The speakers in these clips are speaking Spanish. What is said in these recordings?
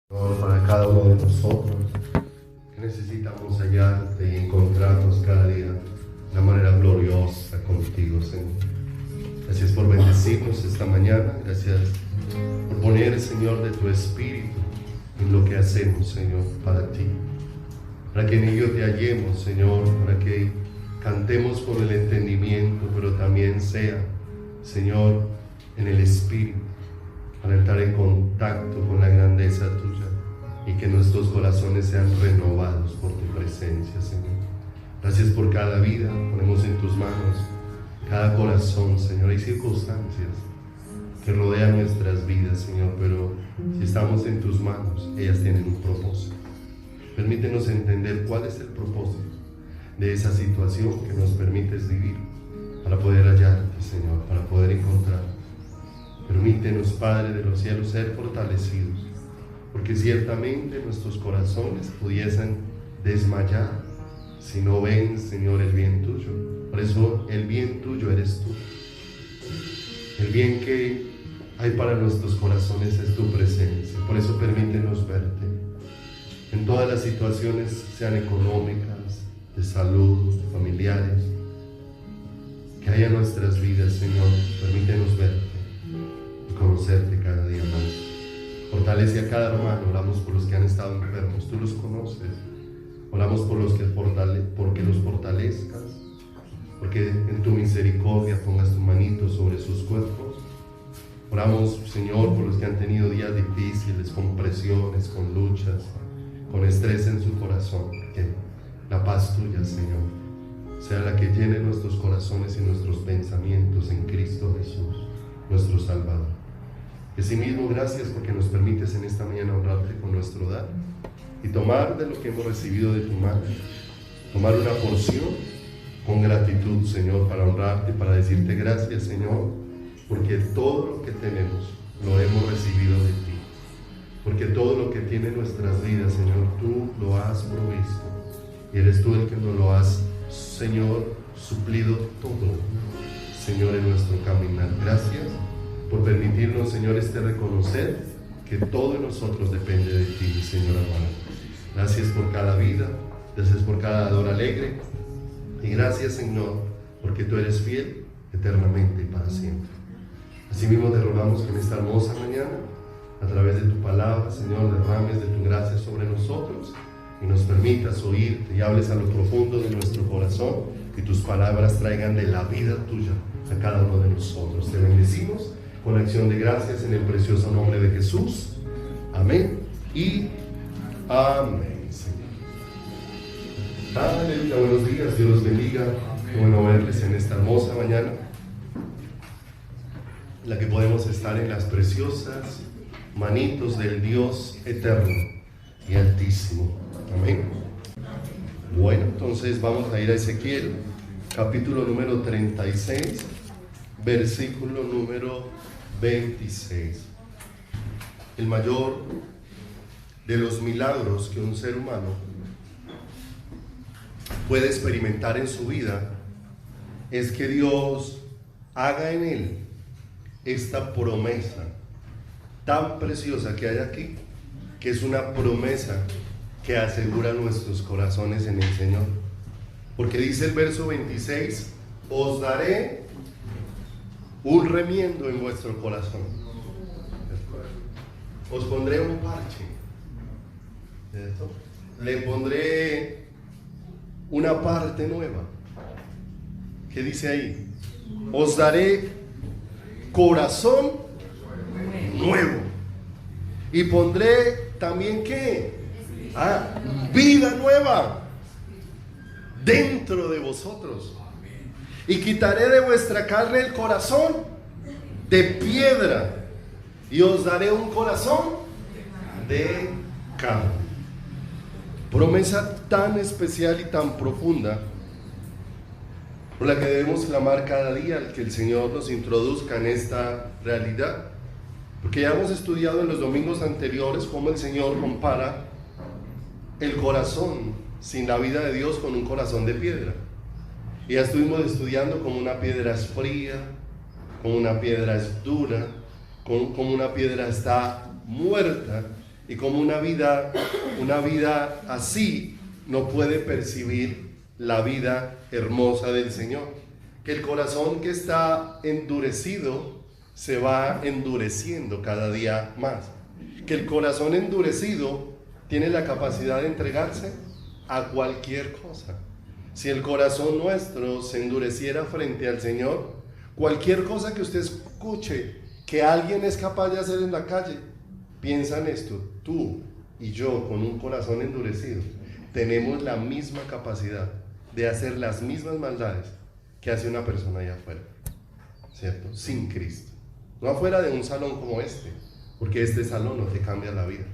Señor, para cada uno de nosotros que necesitamos hallarte y encontrarnos cada día de una manera gloriosa contigo, Señor. Gracias por bendecirnos esta mañana, gracias por poner, Señor, de tu Espíritu en lo que hacemos, Señor, para ti, para que en ello te hallemos, Señor, para que cantemos con el entendimiento, pero también sea, Señor, en el Espíritu, para entrar en contacto con la grandeza tuya y que nuestros corazones sean renovados por tu presencia, Señor. Gracias por cada vida, ponemos en tus manos cada corazón, Señor. Hay circunstancias que rodean nuestras vidas, Señor, pero si estamos en tus manos, ellas tienen un propósito. Permítenos entender cuál es el propósito de esa situación que nos permites vivir para poder hallarte, Señor, para poder encontrarte. Permítenos, Padre de los cielos, ser fortalecidos, porque ciertamente nuestros corazones pudiesen desmayar si no ven, Señor, el bien tuyo. Por eso el bien tuyo eres tú. El bien que hay para nuestros corazones es tu presencia. Por eso permítenos verte en todas las situaciones, sean económicas, de salud, familiares, que haya en nuestras vidas, Señor. Permítenos verte y conocerte cada día más. Fortalece a cada hermano. Oramos por los que han estado enfermos, tú los conoces. Oramos por los que porque los fortalezcas, porque en tu misericordia pongas tu manito sobre sus cuerpos. Oramos, Señor, por los que han tenido días difíciles, con presiones, con luchas, con estrés en su corazón. Que la paz tuya, Señor, sea la que llene nuestros corazones y nuestros pensamientos en Cristo Jesús, nuestro Salvador. Asimismo, gracias porque nos permites en esta mañana honrarte con nuestro dar y tomar de lo que hemos recibido de tu mano, tomar una porción con gratitud, Señor, para honrarte, para decirte gracias, Señor, porque todo lo que tenemos lo hemos recibido de ti, porque todo lo que tiene nuestras vidas, Señor, tú lo has provisto y eres tú el que nos lo has, Señor, suplido todo, Señor, en nuestro caminar. Gracias por permitirnos, Señor, reconocer que todo en nosotros depende de ti, Señor amado. Gracias por cada vida, gracias por cada dador alegre y gracias, Señor, porque tú eres fiel eternamente y para siempre. Asimismo te rogamos que en esta hermosa mañana, a través de tu palabra, Señor, derrames de tu gracia sobre nosotros y nos permitas oírte y hables a lo profundo de nuestro corazón, que tus palabras traigan de la vida tuya a cada uno de nosotros. Te bendecimos con acción de gracias en el precioso nombre de Jesús. Amén y amén, Señor. Aleluya, buenos días, Dios los bendiga. Qué bueno verles en esta hermosa mañana, en la que podemos estar en las preciosas manitos del Dios eterno y altísimo. Amén. Bueno, entonces vamos a ir a Ezequiel, capítulo número 36, versículo número 26. El mayor de los milagros que un ser humano puede experimentar en su vida es que Dios haga en él esta promesa tan preciosa que hay aquí, que es una promesa que asegura nuestros corazones en el Señor. Porque dice el verso 26: os daré un remiendo en vuestro corazón, os pondré un parche, ¿cierto? Le pondré una parte nueva. ¿Qué dice ahí? Os daré corazón nuevo y pondré también ¿qué? Vida nueva dentro de vosotros, y quitaré de vuestra carne el corazón de piedra y os daré un corazón de carne. Promesa tan especial y tan profunda por la que debemos clamar cada día, que el Señor nos introduzca en esta realidad, porque ya hemos estudiado en los domingos anteriores cómo el Señor compara el corazón sin la vida de Dios con un corazón de piedra. Y ya estuvimos estudiando cómo una piedra es fría, cómo una piedra es dura, cómo una piedra está muerta y como una vida así no puede percibir la vida hermosa del Señor. Que el corazón que está endurecido se va endureciendo cada día más. Que el corazón endurecido tiene la capacidad de entregarse a cualquier cosa. Si el corazón nuestro se endureciera frente al Señor, cualquier cosa que usted escuche que alguien es capaz de hacer en la calle, piensa en esto: tú y yo, con un corazón endurecido, tenemos la misma capacidad de hacer las mismas maldades que hace una persona allá afuera, ¿cierto? Sin Cristo. No afuera de un salón como este, porque este salón no te cambia la vida.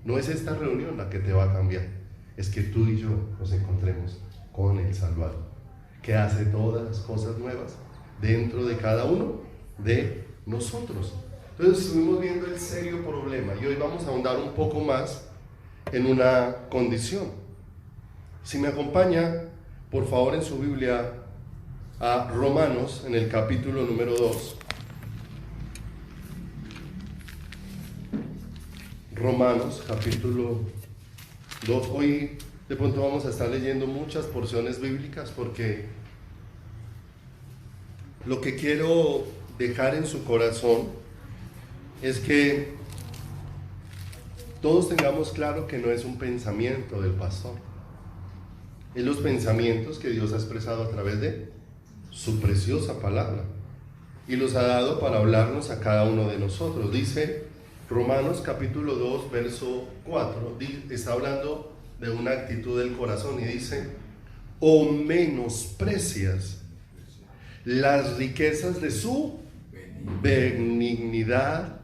No es esta reunión la que te va a cambiar, es que tú y yo nos encontremos con el Salvador, que hace todas las cosas nuevas dentro de cada uno de nosotros. Entonces estuvimos viendo el serio problema y hoy vamos a ahondar un poco más en una condición. Si me acompaña, por favor, en su Biblia a Romanos, en el capítulo número 2. Romanos, capítulo 2. Hoy de pronto vamos a estar leyendo muchas porciones bíblicas porque lo que quiero dejar en su corazón es que todos tengamos claro que no es un pensamiento del pastor, es los pensamientos que Dios ha expresado a través de su preciosa palabra y los ha dado para hablarnos a cada uno de nosotros. Dice Romanos capítulo 2 verso 4, está hablando de una actitud del corazón y dice: o menosprecias las riquezas de su benignidad,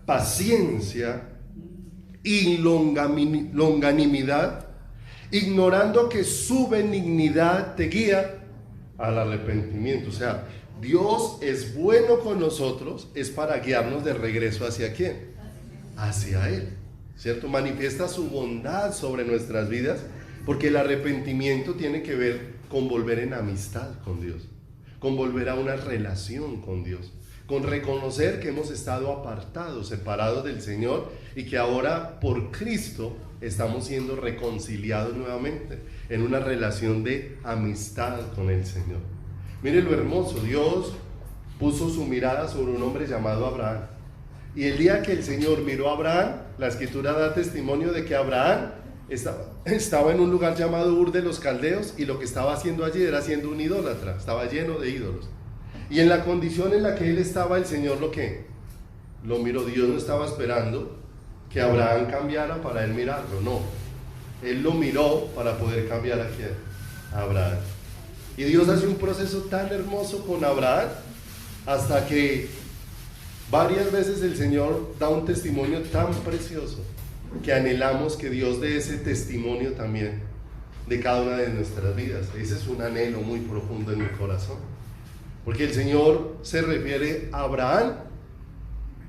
paciencia y longanimidad, ignorando que su benignidad te guía al arrepentimiento. O sea, Dios es bueno con nosotros, es para guiarnos de regreso ¿hacia quién? Hacia Él, ¿cierto? Manifiesta su bondad sobre nuestras vidas, porque el arrepentimiento tiene que ver con volver en amistad con Dios, con volver a una relación con Dios, con reconocer que hemos estado apartados, separados del Señor y que ahora por Cristo estamos siendo reconciliados nuevamente en una relación de amistad con el Señor. Mire lo hermoso, Dios puso su mirada sobre un hombre llamado Abraham, y el día que el Señor miró a Abraham, la Escritura da testimonio de que Abraham estaba en un lugar llamado Ur de los Caldeos, y lo que estaba haciendo allí era siendo un idólatra, estaba lleno de ídolos. Y en la condición en la que él estaba, el Señor lo miró. Dios no estaba esperando que Abraham cambiara para él mirarlo, no. Él lo miró para poder cambiar a quién, a Abraham. Y Dios hace un proceso tan hermoso con Abraham, hasta que varias veces el Señor da un testimonio tan precioso que anhelamos que Dios dé ese testimonio también de cada una de nuestras vidas. Ese es un anhelo muy profundo en mi corazón, porque el Señor se refiere a Abraham,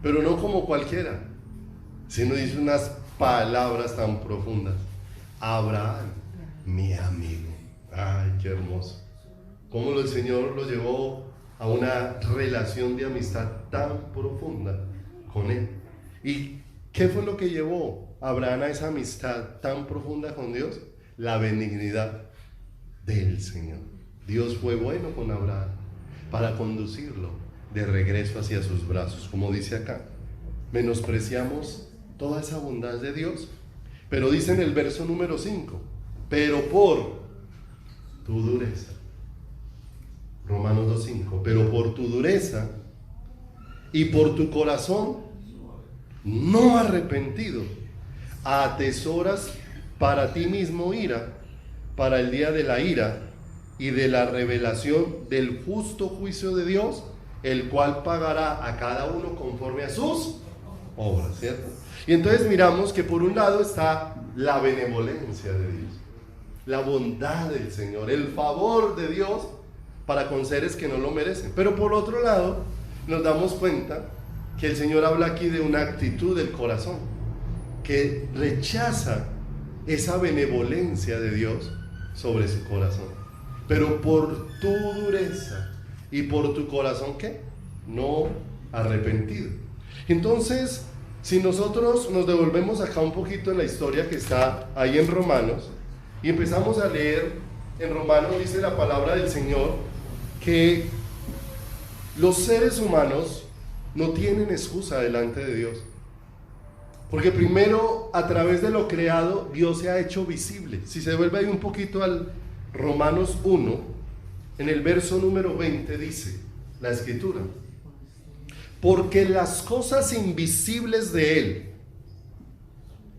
pero no como cualquiera, sino dice unas palabras tan profundas: Abraham, mi amigo. Ay, qué hermoso. Cómo el Señor lo llevó a una relación de amistad tan profunda con Él. ¿Y qué fue lo que llevó a Abraham a esa amistad tan profunda con Dios? La benignidad del Señor. Dios fue bueno con Abraham para conducirlo de regreso hacia sus brazos. Como dice acá, menospreciamos toda esa bondad de Dios, pero dice en el verso número 5: pero por tu dureza. Romanos 2:5, pero por tu dureza y por tu corazón no arrepentido, atesoras para ti mismo ira, para el día de la ira y de la revelación del justo juicio de Dios, el cual pagará a cada uno conforme a sus obras, ¿cierto? Y entonces miramos que por un lado está la benevolencia de Dios, la bondad del Señor, el favor de Dios para con seres que no lo merecen. Pero por otro lado, nos damos cuenta que el Señor habla aquí de una actitud del corazón que rechaza esa benevolencia de Dios sobre su corazón. Pero por tu dureza y por tu corazón, ¿qué? No arrepentido. Entonces, Si nosotros nos devolvemos acá un poquito en la historia que está ahí en Romanos y empezamos a leer, en Romanos dice la palabra del Señor que los seres humanos no tienen excusa delante de Dios. Porque primero, a través de lo creado, Dios se ha hecho visible. Si se vuelve ahí un poquito al Romanos 1, en el verso número 20 dice la Escritura: porque las cosas invisibles de Él,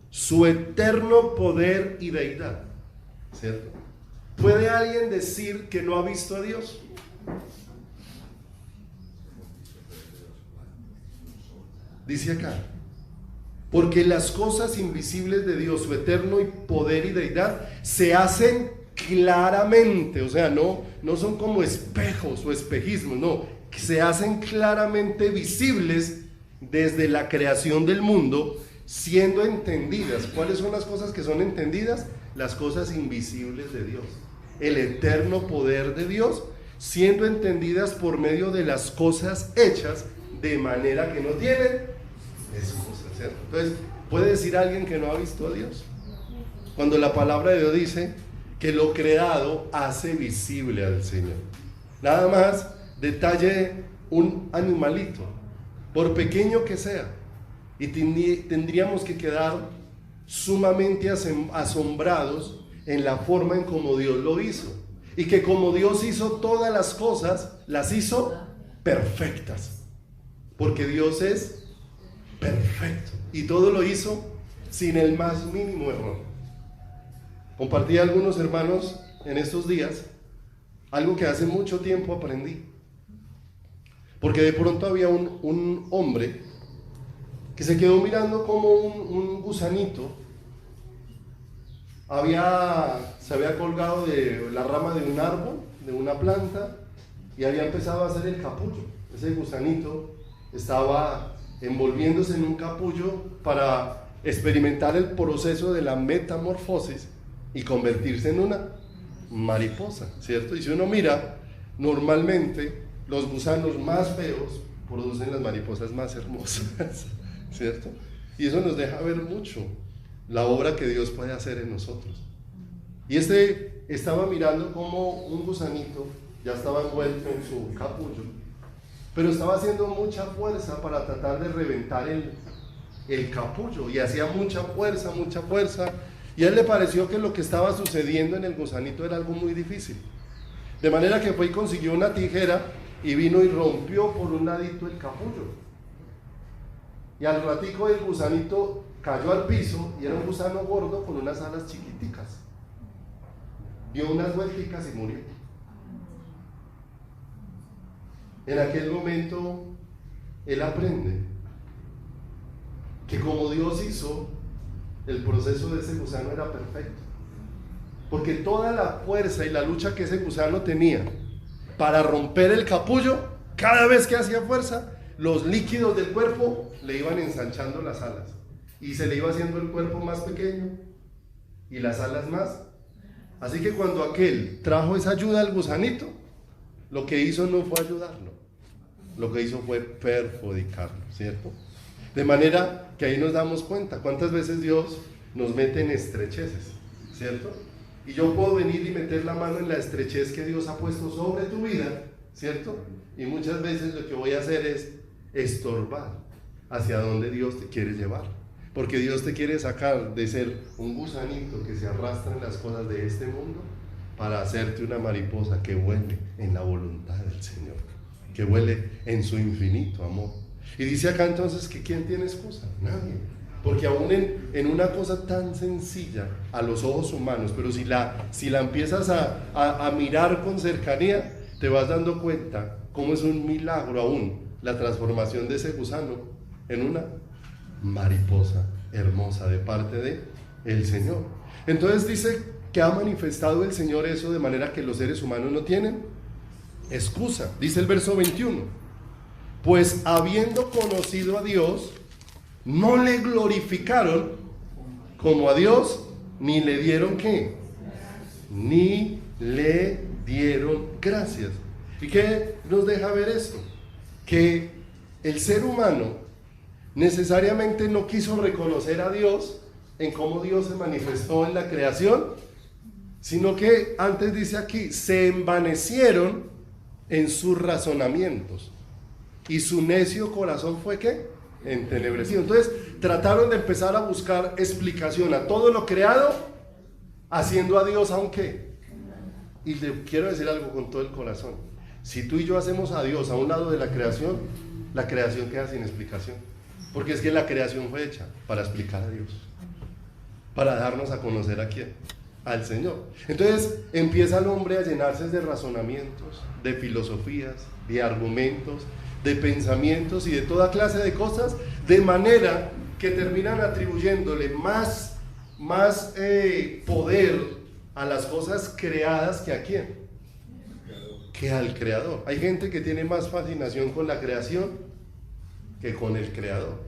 su eterno poder y deidad, ¿cierto? ¿Puede alguien decir que no ha visto a Dios? Dice acá: porque las cosas invisibles de Dios, su eterno poder y deidad, se hacen claramente, o sea, no son como espejos o espejismos, no, se hacen claramente visibles desde la creación del mundo, siendo entendidas. ¿Cuáles son las cosas que son entendidas? Las cosas invisibles de Dios, el eterno poder de Dios, siendo entendidas por medio de las cosas hechas, de manera que no tienen excusa, ¿cierto? Entonces, ¿puede decir alguien que no ha visto a Dios? Cuando la palabra de Dios dice que lo creado hace visible al Señor. Nada más, detalle un animalito, por pequeño que sea, y tendríamos que quedar sumamente asombrados en la forma en como Dios lo hizo, y que como Dios hizo todas las cosas, las hizo perfectas, porque Dios es perfecto y todo lo hizo sin el más mínimo error. Compartí a algunos hermanos en estos días algo que hace mucho tiempo aprendí, porque de pronto había un hombre que se quedó mirando como un gusanito se había colgado de la rama de un árbol, de una planta, y había empezado a hacer el capullo. Ese gusanito estaba envolviéndose en un capullo para experimentar el proceso de la metamorfosis y convertirse en una mariposa, ¿cierto? Y si uno mira, normalmente los gusanos más feos producen las mariposas más hermosas, ¿cierto? Y eso nos deja ver mucho la obra que Dios puede hacer en nosotros. Y estaba mirando como un gusanito ya estaba envuelto en su capullo, pero estaba haciendo mucha fuerza para tratar de reventar el capullo, y hacía mucha fuerza, y a él le pareció que lo que estaba sucediendo en el gusanito era algo muy difícil, de manera que fue y consiguió una tijera y vino y rompió por un ladito el capullo, y al ratico el gusanito cayó al piso, y era un gusano gordo con unas alas chiquiticas, dio unas vuelticas y murió. En aquel momento él aprende que como Dios hizo, el proceso de ese gusano era perfecto, porque toda la fuerza y la lucha que ese gusano tenía para romper el capullo, cada vez que hacía fuerza, los líquidos del cuerpo le iban ensanchando las alas, y se le iba haciendo el cuerpo más pequeño y las alas más. Así que cuando aquel trajo esa ayuda al gusanito, lo que hizo no fue ayudarlo, lo que hizo fue perjudicarlo, ¿cierto? De manera que ahí nos damos cuenta cuántas veces Dios nos mete en estrecheces, ¿cierto? Y yo puedo venir y meter la mano en la estrechez que Dios ha puesto sobre tu vida, ¿cierto? Y muchas veces lo que voy a hacer es estorbar hacia donde Dios te quiere llevar, porque Dios te quiere sacar de ser un gusanito que se arrastra en las cosas de este mundo para hacerte una mariposa que vuele en la voluntad del Señor, que vuele en su infinito amor. Y dice acá entonces que ¿quién tiene excusa? Nadie, porque aún en una cosa tan sencilla a los ojos humanos, pero si la empiezas a mirar con cercanía, te vas dando cuenta cómo es un milagro aún la transformación de ese gusano en una mariposa hermosa de parte de el Señor. Entonces dice que ha manifestado el Señor eso de manera que los seres humanos no tienen excusa. Dice el verso 21: pues habiendo conocido a Dios, no le glorificaron como a Dios, ni le dieron ¿qué? Ni le dieron gracias. ¿Y qué nos deja ver esto? Que el ser humano necesariamente no quiso reconocer a Dios en cómo Dios se manifestó en la creación, sino que antes dice aquí, se envanecieron en sus razonamientos y su necio corazón fue ¿qué? Entenebrecido. Entonces trataron de empezar a buscar explicación a todo lo creado, haciendo a Dios a un qué. Y le quiero decir algo con todo el corazón: si tú y yo hacemos a Dios a un lado de la creación queda sin explicación, porque es que la creación fue hecha para explicar a Dios, para darnos a conocer a quién, al Señor. Entonces empieza el hombre a llenarse de razonamientos, de filosofías, de argumentos, de pensamientos y de toda clase de cosas, de manera que terminan atribuyéndole más poder a las cosas creadas que a quién, que al Creador. Hay gente que tiene más fascinación con la creación que con el Creador,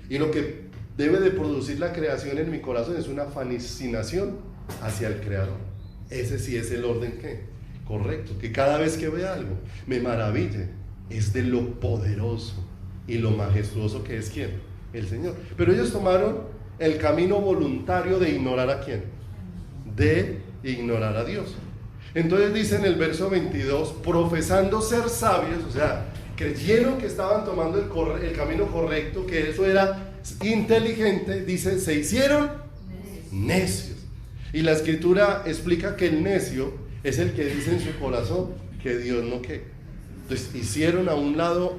y lo que debe de producir la creación en mi corazón es una fascinación hacia el Creador. Ese sí es el orden que correcto, que cada vez que vea algo me maraville, es de lo poderoso y lo majestuoso que es ¿quién? El Señor. Pero ellos tomaron el camino voluntario de ignorar a ¿quién? De ignorar a Dios. Entonces dice en el verso 22, profesando ser sabios, o sea, creyeron que estaban tomando el camino correcto, que eso era inteligente, dice, se hicieron necios. Y la Escritura explica que el necio es el que dice en su corazón que Dios no qué. Entonces hicieron a un lado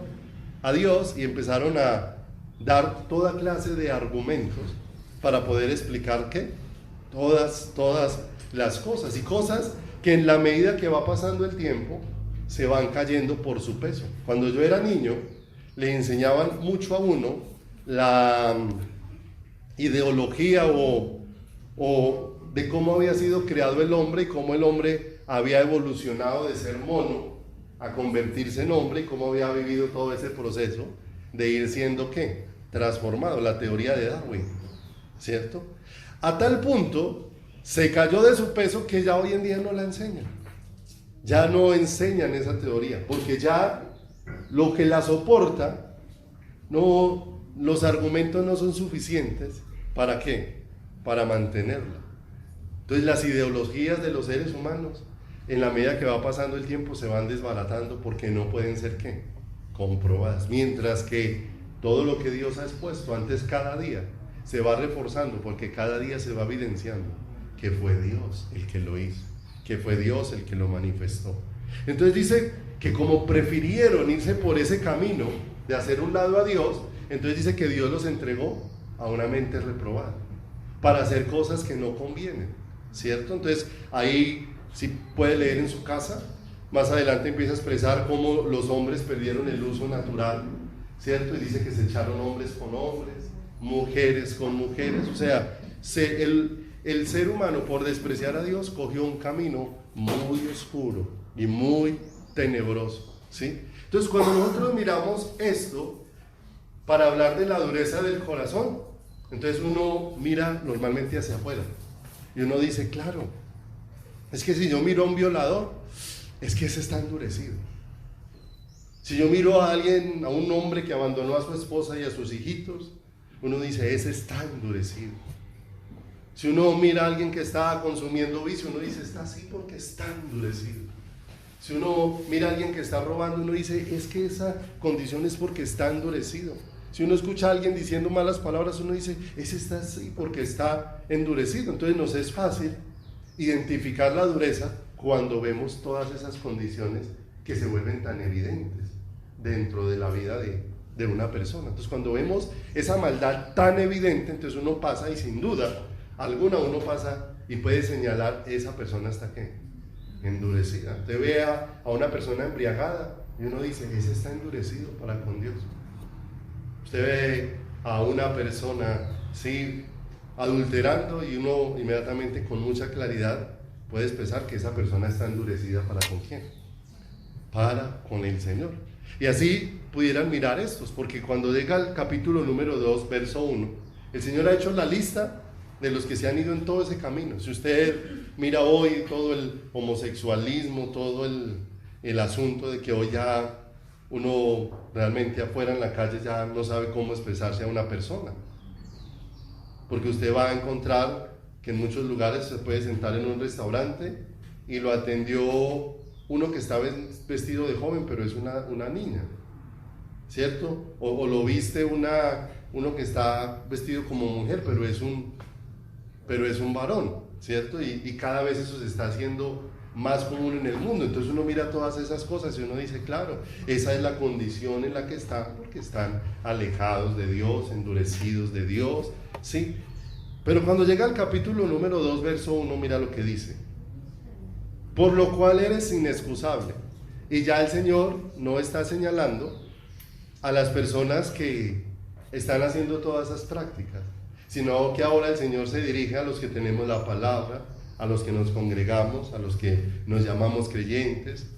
a Dios y empezaron a dar toda clase de argumentos para poder explicar ¿qué? Todas las cosas, y cosas que en la medida que va pasando el tiempo se van cayendo por su peso. Cuando yo era niño le enseñaban mucho a uno la ideología o de cómo había sido creado el hombre y cómo el hombre había evolucionado de ser mono a convertirse en hombre, y cómo había vivido todo ese proceso de ir siendo ¿qué? Transformado, la teoría de Darwin, ¿cierto? A tal punto se cayó de su peso que ya hoy en día no la enseñan, ya no enseñan esa teoría, porque ya lo que la soporta, no, los argumentos no son suficientes. ¿Para qué? Para mantenerla. Entonces las ideologías de los seres humanos, en la medida que va pasando el tiempo, se van desbaratando porque no pueden ser ¿qué? Comprobadas. Mientras que todo lo que Dios ha expuesto antes, cada día se va reforzando, porque cada día se va evidenciando que fue Dios el que lo hizo, que fue Dios el que lo manifestó. Entonces dice que como prefirieron irse por ese camino de hacer un lado a Dios, entonces dice que Dios los entregó a una mente reprobada para hacer cosas que no convienen, ¿cierto? Entonces ahí si puede leer en su casa, más adelante empieza a expresar cómo los hombres perdieron el uso natural, ¿cierto? Y dice que se echaron hombres con hombres, mujeres con mujeres, o sea, el ser humano, por despreciar a Dios, cogió un camino muy oscuro y muy tenebroso, ¿sí? Entonces cuando nosotros miramos esto para hablar de la dureza del corazón, entonces uno mira normalmente hacia afuera y uno dice, claro, es que si yo miro a un violador, es que ese está endurecido. Si yo miro a alguien, a un hombre que abandonó a su esposa y a sus hijitos, uno dice, ese está endurecido. Si uno mira a alguien que está consumiendo vicio, uno dice, está así porque está endurecido. Si uno mira a alguien que está robando, uno dice, es que esa condición es porque está endurecido. Si uno escucha a alguien diciendo malas palabras, uno dice, ese está así porque está endurecido. Entonces nos es fácil identificar la dureza cuando vemos todas esas condiciones que se vuelven tan evidentes dentro de la vida de una persona. Entonces cuando vemos esa maldad tan evidente, entonces uno pasa y sin duda alguna uno pasa y puede señalar, esa persona está ¿qué? Endurecida. Usted ve a una persona embriagada y uno dice, ese está endurecido para con Dios. Usted ve a una persona sí adulterando y uno inmediatamente con mucha claridad puede expresar que esa persona está endurecida para con quién, para con el Señor. Y así pudieran mirar estos, porque cuando llega el capítulo número 2, verso 1, el Señor ha hecho la lista de los que se han ido en todo ese camino. Si usted mira hoy todo el homosexualismo, todo el asunto de que hoy ya uno realmente afuera en la calle ya no sabe cómo expresarse a una persona. Porque usted va a encontrar que en muchos lugares se puede sentar en un restaurante y lo atendió uno que está vestido de joven, pero es una niña, ¿cierto? O lo viste uno que está vestido como mujer, pero es un varón, ¿cierto? Y cada vez eso se está haciendo más común en el mundo. Entonces uno mira todas esas cosas y uno dice, claro, esa es la condición en la que están, porque están alejados de Dios, endurecidos de Dios, ¿sí? Pero cuando llega al capítulo número 2, verso 1, mira lo que dice: por lo cual eres inexcusable. Y ya el Señor no está señalando a las personas que están haciendo todas esas prácticas, sino que ahora el Señor se dirige a los que tenemos la palabra, a los que nos congregamos, a los que nos llamamos creyentes,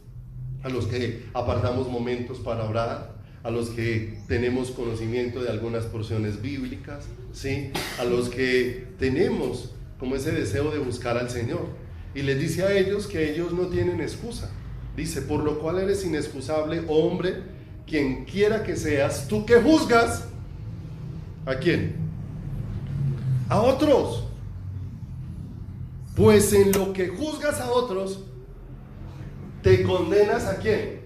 a los que apartamos momentos para orar, a los que tenemos conocimiento de algunas porciones bíblicas, ¿sí? A los que tenemos como ese deseo de buscar al Señor. Y les dice a ellos que ellos no tienen excusa. Dice: por lo cual eres inexcusable, oh hombre, quien quiera que seas, tú que juzgas. ¿A quién? A otros. Pues en lo que juzgas a otros, te condenas ¿a quién?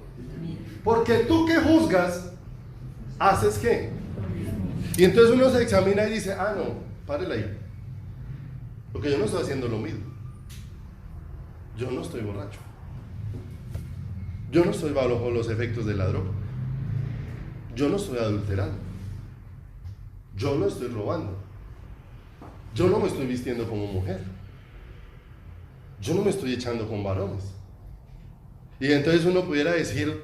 Porque tú que juzgas, ¿haces qué? Y entonces uno se examina y dice: ah, no, párele ahí, porque yo no estoy haciendo lo mismo. Yo no estoy borracho, yo no estoy bajo los efectos de la droga, yo no estoy adulterando, yo no estoy robando, yo no me estoy vistiendo como mujer, yo no me estoy echando con varones. Y entonces uno pudiera decir: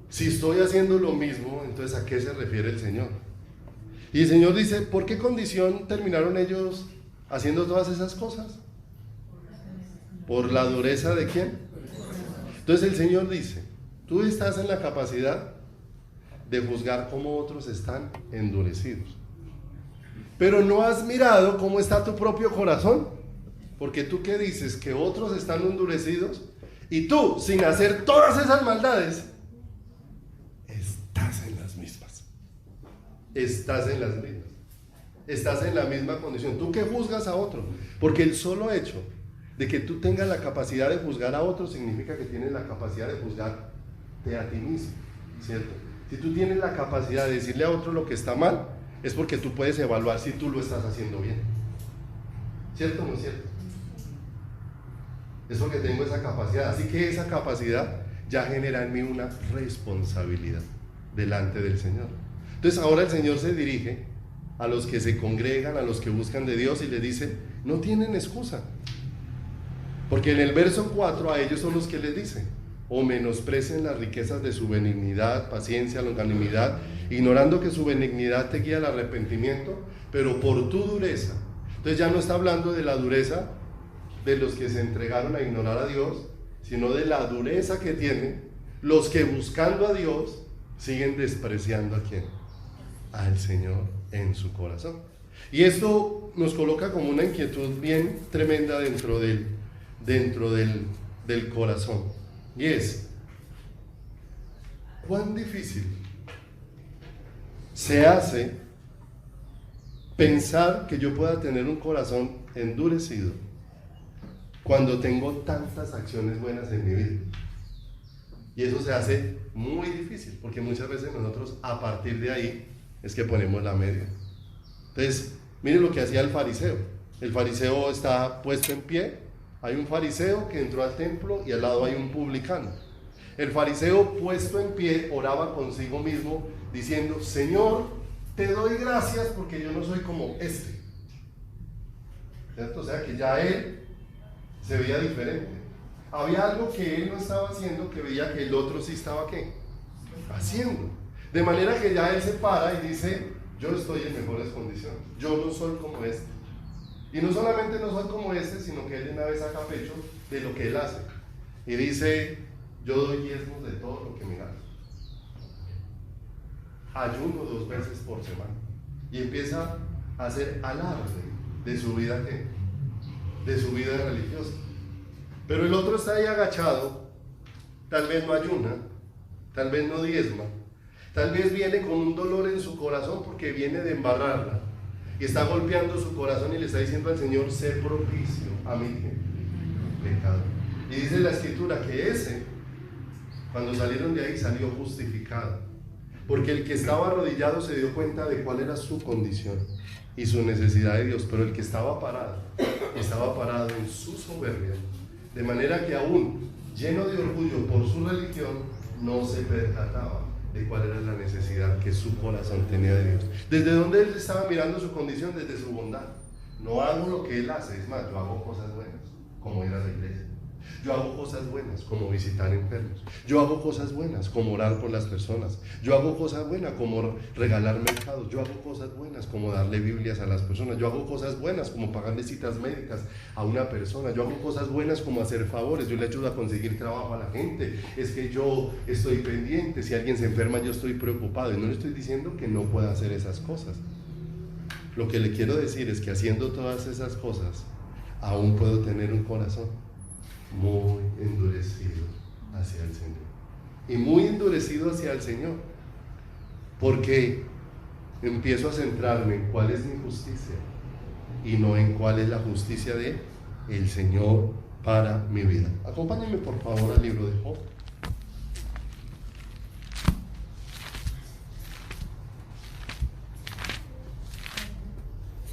si estoy haciendo lo mismo, entonces ¿a qué se refiere el Señor? Y el Señor dice: ¿por qué condición terminaron ellos haciendo todas esas cosas? ¿Por la dureza de quién? Entonces el Señor dice: tú estás en la capacidad de juzgar cómo otros están endurecidos, pero no has mirado cómo está tu propio corazón. Porque tú que dices que otros están endurecidos, y tú, sin hacer todas esas maldades, estás en las mismas. Estás en las mismas. Estás en la misma condición. Tú que juzgas a otro, porque el solo hecho de que tú tengas la capacidad de juzgar a otro significa que tienes la capacidad de juzgarte a ti mismo, ¿cierto? Si tú tienes la capacidad de decirle a otro lo que está mal, es porque tú puedes evaluar si tú lo estás haciendo bien. ¿Cierto o no es cierto? Es porque tengo esa capacidad. Así que esa capacidad ya genera en mí una responsabilidad delante del Señor. Entonces ahora el Señor se dirige a los que se congregan, a los que buscan de Dios, y les dice: no tienen excusa. Porque en el verso 4 a ellos son los que les dice: o menosprecien las riquezas de su benignidad, paciencia, longanimidad, ignorando que su benignidad te guía al arrepentimiento, pero por tu dureza. Entonces ya no está hablando de la dureza de los que se entregaron a ignorar a Dios, sino de la dureza que tienen los que, buscando a Dios, siguen despreciando ¿a quién? Al Señor en su corazón. Y esto nos coloca como una inquietud bien tremenda dentro del corazón, y es: cuán difícil se hace pensar que yo pueda tener un corazón endurecido cuando tengo tantas acciones buenas en mi vida. Y eso se hace muy difícil, porque muchas veces nosotros a partir de ahí es que ponemos la media. Entonces, miren lo que hacía el fariseo. El fariseo está puesto en pie. Hay un fariseo que entró al templo y al lado hay un publicano. El fariseo, puesto en pie, oraba consigo mismo diciendo: Señor, te doy gracias porque yo no soy como este. ¿Cierto? O sea que ya él se veía diferente. Había algo que él no estaba haciendo que veía que el otro sí estaba ¿qué? Haciendo. De manera que ya él se para y dice: yo estoy en mejores condiciones, yo no soy como este. Y no solamente no soy como este, sino que él de una vez saca pecho de lo que él hace y dice: yo doy diezmos de todo lo que me gano, ayuno 2 veces por semana, y empieza a hacer alarde de su vida ¿qué? De su vida religiosa. Pero el otro está ahí agachado, tal vez no ayuna, tal vez no diezma, tal vez viene con un dolor en su corazón porque viene de embarrarla y está golpeando su corazón y le está diciendo al Señor: sé propicio a mi pecado. Y dice la Escritura que ese, cuando salieron de ahí, salió justificado, porque el que estaba arrodillado se dio cuenta de cuál era su condición y su necesidad de Dios, pero el que estaba parado en su soberbia, de manera que aún lleno de orgullo por su religión, no se percataba de cuál era la necesidad que su corazón tenía de Dios. ¿Desde dónde él estaba mirando su condición? Desde su bondad. No hago lo que él hace, es más, yo hago cosas buenas, como ir a la iglesia. Yo hago cosas buenas, como visitar enfermos. Yo hago cosas buenas, como orar por las personas. Yo hago cosas buenas, como regalar mercados. Yo hago cosas buenas, como darle Biblias a las personas. Yo hago cosas buenas, como pagarle citas médicas a una persona. Yo hago cosas buenas, como hacer favores. Yo le ayudo a conseguir trabajo a la gente. Es que yo estoy pendiente. Si alguien se enferma, yo estoy preocupado. Y no le estoy diciendo que no pueda hacer esas cosas. Lo que le quiero decir es que haciendo todas esas cosas, aún puedo tener un corazón muy endurecido hacia el Señor. Y muy endurecido hacia el Señor, porque empiezo a centrarme en cuál es mi justicia y no en cuál es la justicia de el Señor para mi vida. Acompáñenme por favor al libro de Job.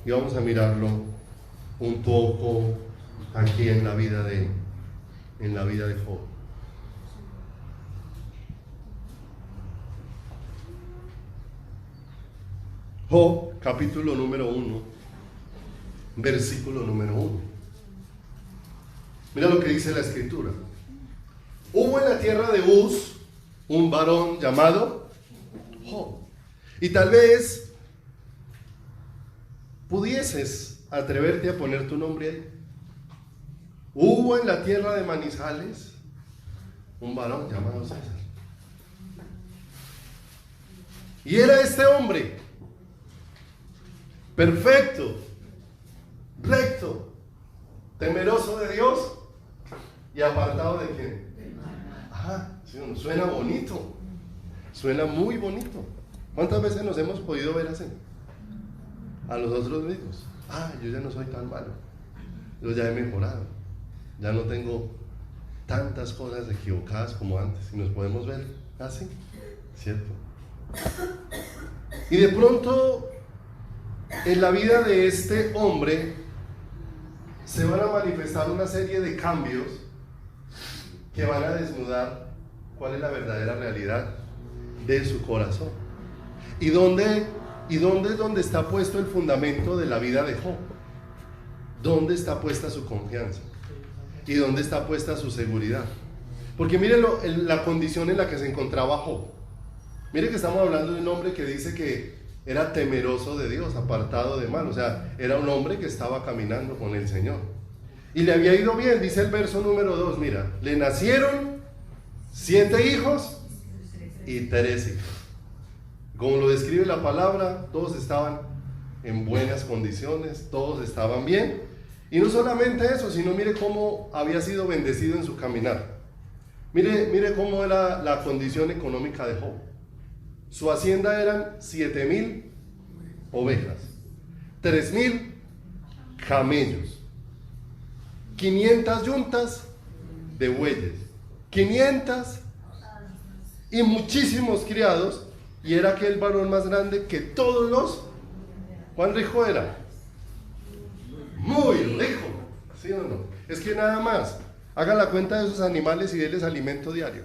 Y vamos a mirarlo un poco aquí en la vida de Job. Job, capítulo número 1, versículo número 1. Mira lo que dice la Escritura. Hubo en la tierra de Uz un varón llamado Job. Y tal vez pudieses atreverte a poner tu nombre ahí. Hubo en la tierra de Manizales un varón llamado César. Y era este hombre perfecto, recto, temeroso de Dios y apartado de quién. ¿Sí? Suena bonito, suena muy bonito. ¿Cuántas veces nos hemos podido ver así? A nosotros mismos. Yo ya no soy tan malo, yo ya he mejorado, ya no tengo tantas cosas equivocadas como antes, y nos podemos ver así, ¿cierto? Y de pronto en la vida de este hombre se van a manifestar una serie de cambios que van a desnudar cuál es la verdadera realidad de su corazón y dónde es donde está puesto el fundamento de la vida de Job. ¿Dónde está puesta su confianza? ¿Y dónde está puesta su seguridad? Porque miren la condición en la que se encontraba Job. Miren que estamos hablando de un hombre que dice que era temeroso de Dios, apartado de mal. O sea, era un hombre que estaba caminando con el Señor. Y le había ido bien, dice el verso número 2, mira. Le nacieron 7 hijos y 3 hijos. Como lo describe la palabra, todos estaban en buenas condiciones, todos estaban bien. Y no solamente eso, sino mire cómo había sido bendecido en su caminar. Mire cómo era la condición económica de Job. Su hacienda eran 7,000 ovejas, 3,000 camellos, 500 yuntas de bueyes, 500 y muchísimos criados, y era aquel varón más grande que todos los... ¿Cuán rico era? Muy rico, ¿sí o no? Es que nada más, haga la cuenta de esos animales y denles alimento diario,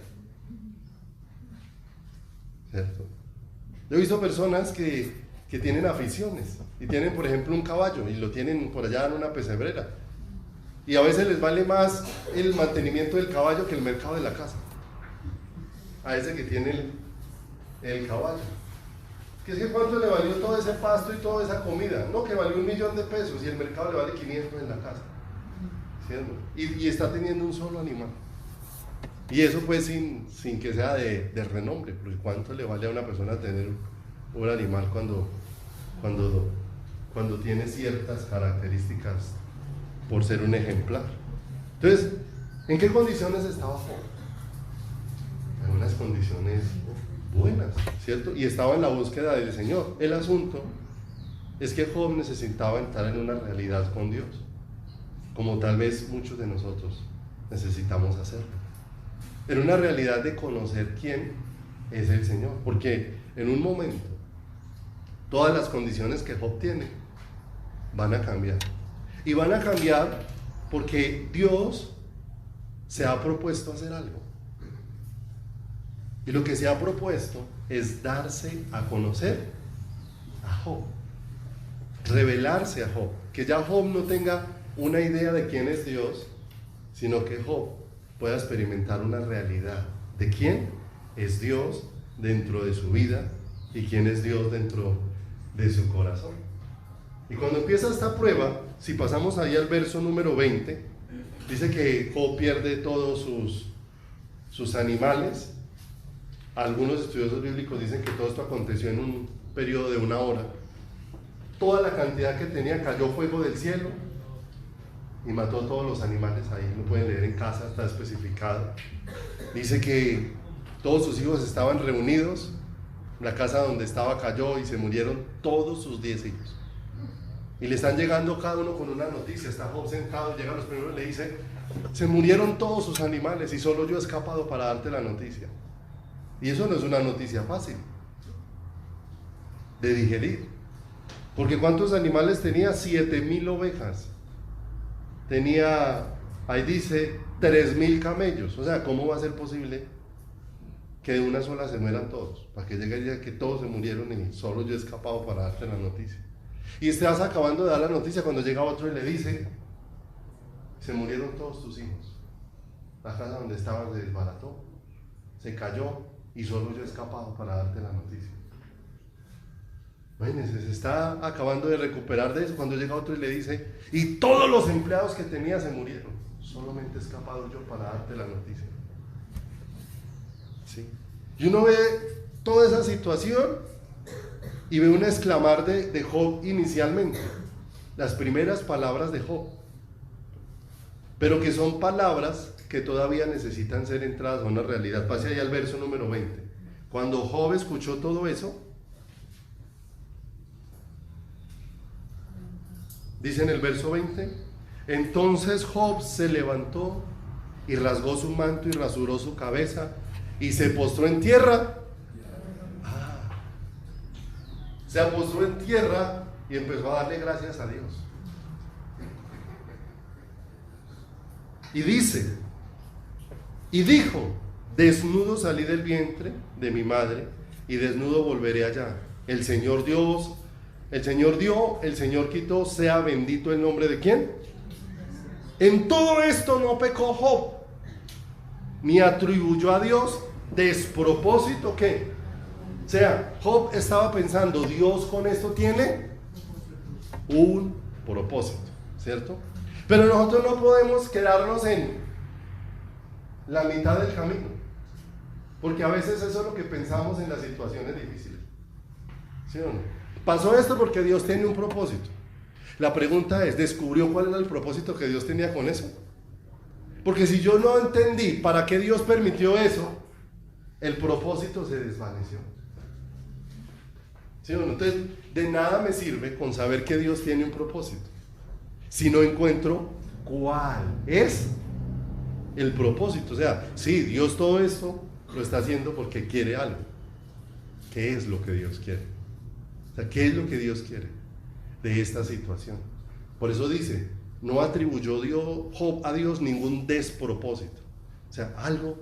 ¿cierto? Yo he visto personas que tienen aficiones y tienen, por ejemplo, un caballo y lo tienen por allá en una pesebrera, y a veces les vale más el mantenimiento del caballo que el mercado de la casa a ese que tiene el caballo. Que es que cuánto le valió todo ese pasto y toda esa comida. No, que valió 1,000,000 de pesos y el mercado le vale 500 en la casa, ¿cierto? Y está teniendo un solo animal. Y eso pues sin que sea de renombre, porque cuánto le vale a una persona tener un animal cuando tiene ciertas características por ser un ejemplar. Entonces, ¿en qué condiciones estaba Job? En unas condiciones buenas, ¿cierto? Y estaba en la búsqueda del Señor. El asunto es que Job necesitaba entrar en una realidad con Dios, como tal vez muchos de nosotros necesitamos hacerlo, en una realidad de conocer quién es el Señor, porque en un momento todas las condiciones que Job tiene van a cambiar, y van a cambiar porque Dios se ha propuesto hacer algo, y lo que se ha propuesto es darse a conocer a Job, revelarse a Job, que ya Job no tenga una idea de quién es Dios, sino que Job pueda experimentar una realidad de quién es Dios dentro de su vida y quién es Dios dentro de su corazón. Y cuando empieza esta prueba, si pasamos ahí al verso número 20, dice que Job pierde todos sus animales. Algunos estudiosos bíblicos dicen que todo esto aconteció en un periodo de 1 hora. Toda la cantidad que tenía, cayó fuego del cielo y mató todos los animales. Ahí lo pueden leer en casa, está especificado. Dice que todos sus hijos estaban reunidos, la casa donde estaba cayó y se murieron todos sus 10 hijos. Y le están llegando cada uno con una noticia. Está Job sentado, llegan los primeros y le dice: se murieron todos sus animales y solo yo he escapado para darte la noticia. Y eso no es una noticia fácil de digerir, porque ¿cuántos animales tenía? 7,000 ovejas. Tenía, ahí dice, 3,000 camellos. O sea, ¿cómo va a ser posible que de una sola se mueran todos? Para que llegue el día que todos se murieron y solo yo he escapado para darte la noticia. Y estás acabando de dar la noticia cuando llega otro y le dice: se murieron todos tus hijos. La casa donde estabas se desbarató, se cayó y solo yo he escapado para darte la noticia. Imagínense, se está acabando de recuperar de eso cuando llega otro y le dice: y todos los empleados que tenía se murieron, solamente he escapado yo para darte la noticia. ¿Sí? Y uno ve toda esa situación y ve un exclamar de Job inicialmente, las primeras palabras de Job, pero que son palabras que todavía necesitan ser entradas a una realidad. Pase ahí al verso número 20. Cuando Job escuchó todo eso, dice en el verso 20: entonces Job se levantó y rasgó su manto y rasuró su cabeza y se postró en tierra. Se postró en tierra y empezó a darle gracias a Dios. Y dice, y dijo: desnudo salí del vientre de mi madre y desnudo volveré allá. El Señor Dios, el Señor dio, el Señor quitó, sea bendito el nombre de ¿quién? En todo esto no pecó Job, ni atribuyó a Dios despropósito. ¿Qué? O sea, Job estaba pensando: Dios con esto tiene un propósito, ¿cierto? Pero nosotros no podemos quedarnos en la mitad del camino, porque a veces eso es lo que pensamos en las situaciones difíciles, ¿sí o no? Pasó esto porque Dios tiene un propósito. La pregunta es: ¿descubrió cuál era el propósito que Dios tenía con eso? Porque si yo no entendí para qué Dios permitió eso, el propósito se desvaneció. ¿Sí o no? Entonces, de nada me sirve con saber que Dios tiene un propósito si no encuentro cuál es el propósito. O sea, sí, Dios todo esto lo está haciendo porque quiere algo. ¿Qué es lo que Dios quiere? O sea, ¿qué es lo que Dios quiere de esta situación? Por eso dice: no atribuyó Job a Dios ningún despropósito. O sea, algo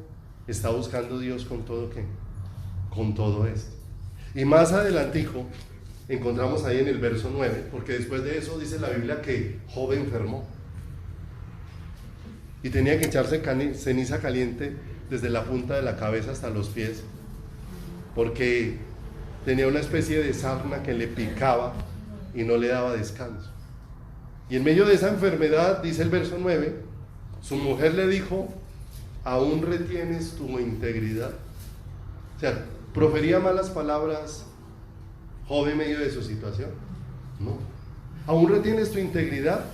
está buscando Dios con todo ¿qué? Con todo esto. Y más adelantico encontramos ahí en el verso 9, porque después de eso dice la Biblia que Job enfermó y tenía que echarse ceniza caliente desde la punta de la cabeza hasta los pies, porque tenía una especie de sarna que le picaba y no le daba descanso. Y en medio de esa enfermedad, dice el verso 9, su mujer le dijo: ¿aún retienes tu integridad? O sea, ¿profería malas palabras Job en medio de su situación? No. ¿Aún retienes tu integridad?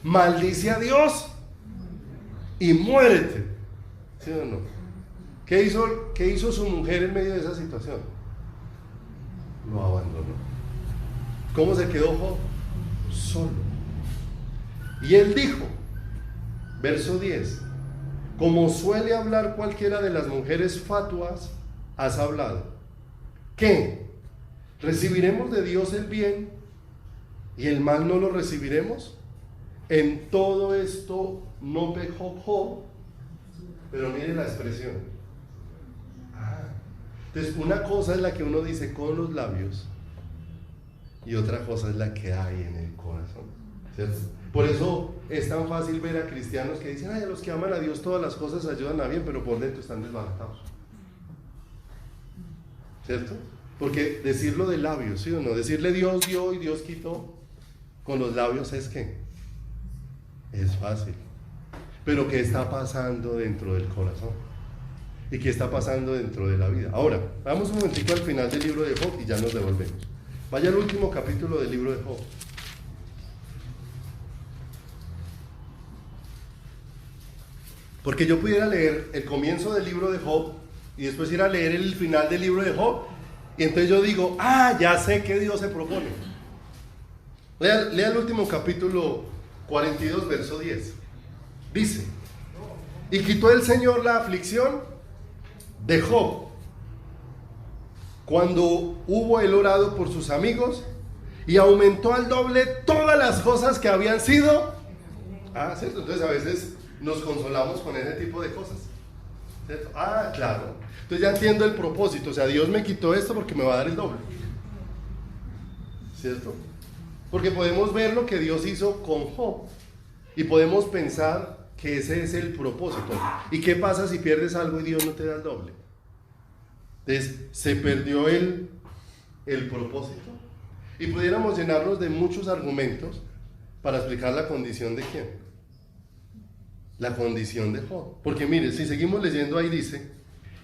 Maldice a Dios y muérete. ¿Sí o no? ¿Qué hizo su mujer en medio de esa situación? Lo abandonó. ¿Cómo se quedó Job? Solo. Y él dijo, verso 10, como suele hablar cualquiera de las mujeres fatuas, has hablado. ¿Qué? ¿Recibiremos de Dios el bien y el mal no lo recibiremos? En todo esto no pecó Job, pero mire la expresión. Entonces, una cosa es la que uno dice con los labios y otra cosa es la que hay en el corazón, ¿cierto? Por eso es tan fácil ver a cristianos que dicen, ay, a los que aman a Dios todas las cosas ayudan a bien, pero por dentro están desbaratados, ¿cierto? Porque decirlo de labios, ¿sí o no? Decirle Dios dio y Dios quitó, con los labios es que es fácil, pero ¿qué está pasando dentro del corazón? ¿Y qué está pasando dentro de la vida? Ahora, vamos un momentico al final del libro de Job y ya nos devolvemos. Vaya al último capítulo del libro de Job. Porque yo pudiera leer el comienzo del libro de Job y después ir a leer el final del libro de Job, y entonces yo digo, ya sé qué Dios se propone. Lea el último capítulo 42, verso 10. Dice, y quitó el Señor la aflicción de Job cuando hubo él orado por sus amigos, y aumentó al doble todas las cosas que habían sido. ¿Cierto? Entonces a veces nos consolamos con ese tipo de cosas, ¿cierto? Claro, entonces ya entiendo el propósito, o sea, Dios me quitó esto porque me va a dar el doble, ¿cierto? Porque podemos ver lo que Dios hizo con Job y podemos pensar que ese es el propósito. ¿Y qué pasa si pierdes algo y Dios no te da el doble? Entonces, se perdió el propósito. Y pudiéramos llenarnos de muchos argumentos para explicar la condición de quién. La condición de Job. Porque mire, si seguimos leyendo ahí dice,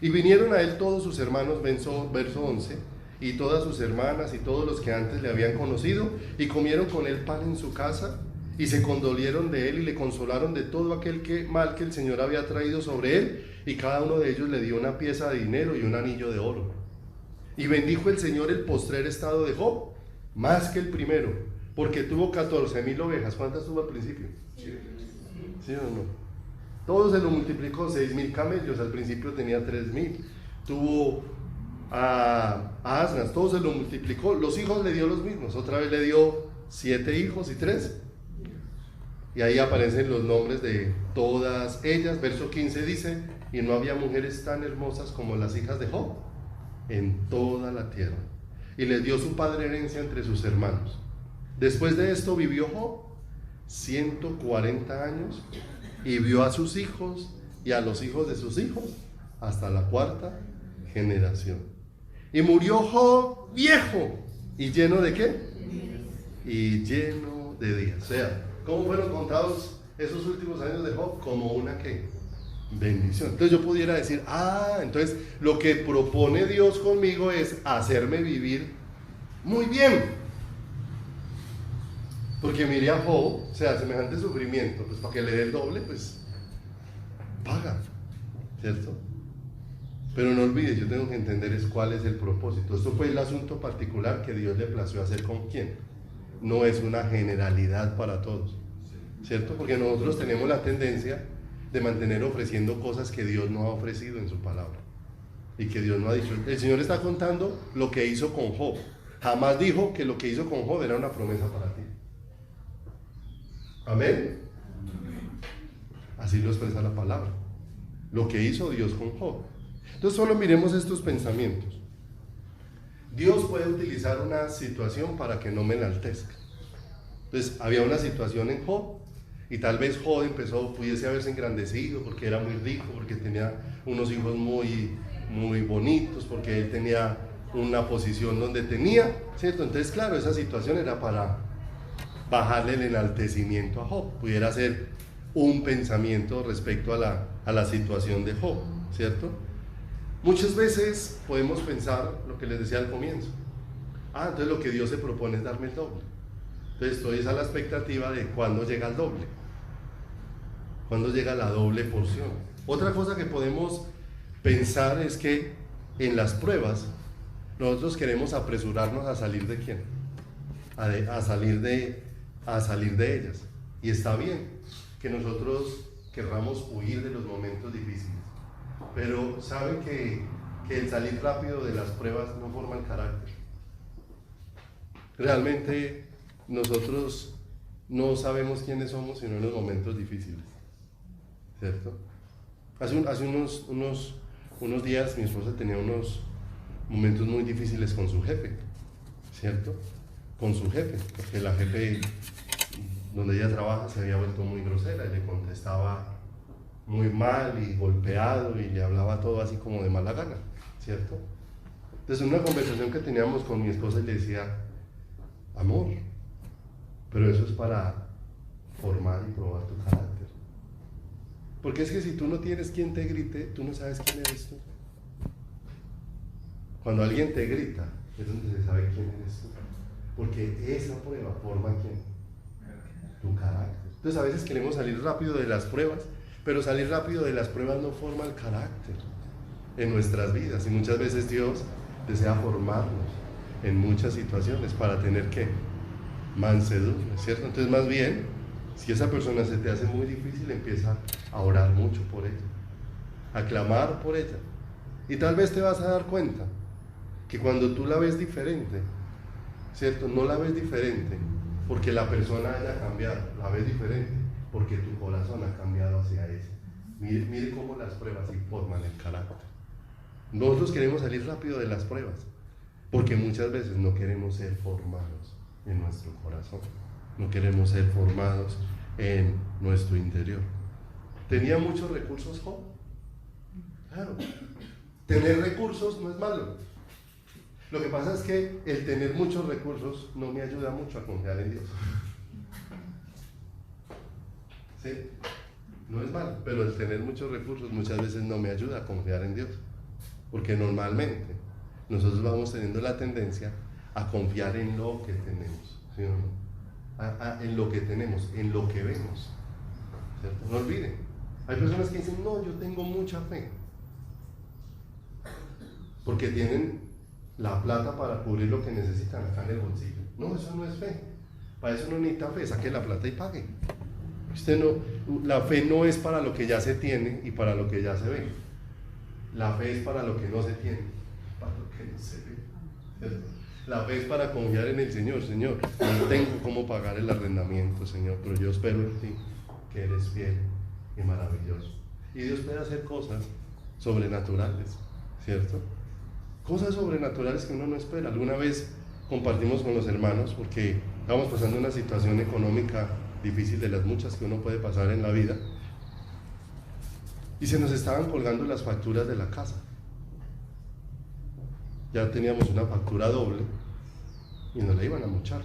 y vinieron a él todos sus hermanos, verso 11, y todas sus hermanas y todos los que antes le habían conocido, y comieron con él pan en su casa, y se condolieron de él y le consolaron de todo aquel mal que el Señor había traído sobre él, y cada uno de ellos le dio una pieza de dinero y un anillo de oro. Y bendijo el Señor el postrer estado de Job más que el primero, porque tuvo 14,000 ovejas. ¿Cuántas tuvo al principio? ¿Sí o no? Todo se lo multiplicó, 6,000 camellos, al principio tenía 3,000. Tuvo a asnas, todo se lo multiplicó. Los hijos le dio los mismos, otra vez le dio 7 hijos y 3. Y ahí aparecen los nombres de todas ellas. Verso 15 dice, y no había mujeres tan hermosas como las hijas de Job en toda la tierra. Y les dio su padre herencia entre sus hermanos. Después de esto vivió Job 140 años y vio a sus hijos y a los hijos de sus hijos hasta la 4ª generación. Y murió Job viejo y lleno de ¿qué? Y lleno de días. O sea, ¿cómo fueron contados esos últimos años de Job? Como una ¿qué? Bendición. Entonces yo pudiera decir, entonces lo que propone Dios conmigo es hacerme vivir muy bien. Porque mire a Job, o sea, semejante sufrimiento, pues para que le dé el doble, pues paga, ¿cierto? Pero no olvides, yo tengo que entender cuál es el propósito. Esto fue el asunto particular que Dios le plació hacer con quién. No es una generalidad para todos, ¿cierto? Porque nosotros tenemos la tendencia de mantener ofreciendo cosas que Dios no ha ofrecido en su palabra y que Dios no ha dicho. El Señor está contando lo que hizo con Job. Jamás dijo que lo que hizo con Job era una promesa para ti. Amén. Así lo expresa la palabra. Lo que hizo Dios con Job. Entonces solo miremos estos pensamientos. Dios puede utilizar una situación para que no me enaltezca. Entonces había una situación en Job y tal vez Job pudiese haberse engrandecido porque era muy rico, porque tenía unos hijos muy, muy bonitos, porque él tenía una posición donde tenía, ¿cierto? Entonces claro, esa situación era para bajarle el enaltecimiento a Job. Pudiera ser un pensamiento respecto a la situación de Job, ¿cierto? Muchas veces podemos pensar lo que les decía al comienzo. Entonces lo que Dios se propone es darme el doble. Entonces estoy a la expectativa de cuándo llega el doble, cuándo llega la doble porción. Otra cosa que podemos Pensar es que en las pruebas nosotros queremos apresurarnos a salir de quién, a salir de ellas. Y está bien que nosotros querramos huir de los momentos difíciles, pero saben que el salir rápido de las pruebas no forma el carácter. Realmente nosotros no sabemos quiénes somos sino en los momentos difíciles, ¿cierto? Hace unos días mi esposa tenía unos momentos muy difíciles con su jefe, ¿cierto? Con su jefe, porque la jefe donde ella trabaja se había vuelto muy grosera y le contestaba muy mal y golpeado y le hablaba todo así como de mala gana, ¿cierto? Entonces en una conversación que teníamos con mi esposa le decía, amor, pero eso es para formar y probar tu carácter. Porque es que si tú no tienes quien te grite, tú no sabes quién eres tú. Cuando alguien te grita, es donde se sabe quién eres tú. Porque esa prueba forma quién, tu carácter. Entonces a veces queremos salir rápido de las pruebas, pero salir rápido de las pruebas no forma el carácter en nuestras vidas. Y muchas veces Dios desea formarnos en muchas situaciones para tener ¿qué? Mansedumbre, ¿cierto? Entonces más bien, si esa persona se te hace muy difícil, empieza a orar mucho por ella, a clamar por ella. Y tal vez te vas a dar cuenta que cuando tú la ves diferente, ¿cierto? No la ves diferente porque la persona haya cambiado, la ves diferente porque tu corazón ha cambiado hacia ella. Mire cómo las pruebas informan el carácter. Nosotros queremos salir rápido de las pruebas porque muchas veces no queremos ser formados en nuestro corazón, no queremos ser formados en nuestro interior. ¿Tenía muchos recursos Job? Claro. Tener recursos no es malo. Lo que pasa es que el tener muchos recursos no me ayuda mucho a confiar en Dios. ¿Sí? No es malo, pero el tener muchos recursos muchas veces no me ayuda a confiar en Dios. Porque normalmente nosotros vamos teniendo la tendencia a confiar en lo que tenemos, ¿sí o no? En lo que tenemos, en lo que vemos, ¿cierto? No olviden, hay personas que dicen, no, yo tengo mucha fe, porque tienen la plata para cubrir lo que necesitan acá en el bolsillo. No, eso no es fe, para eso no necesita fe, saque la plata y pague. La fe no es para lo que ya se tiene y para lo que ya se ve. La fe es para lo que no se tiene, para lo que no se ve, ¿cierto? La fe es para confiar en el Señor. Señor, no tengo cómo pagar el arrendamiento, Señor, pero yo espero en ti, que eres fiel y maravilloso. Y Dios puede hacer cosas sobrenaturales, ¿cierto? Cosas sobrenaturales que uno no espera. Alguna vez compartimos con los hermanos, porque estamos pasando una situación económica difícil de las muchas que uno puede pasar en la vida, y se nos estaban colgando las facturas de la casa. Ya teníamos una factura doble y nos la iban a mochar.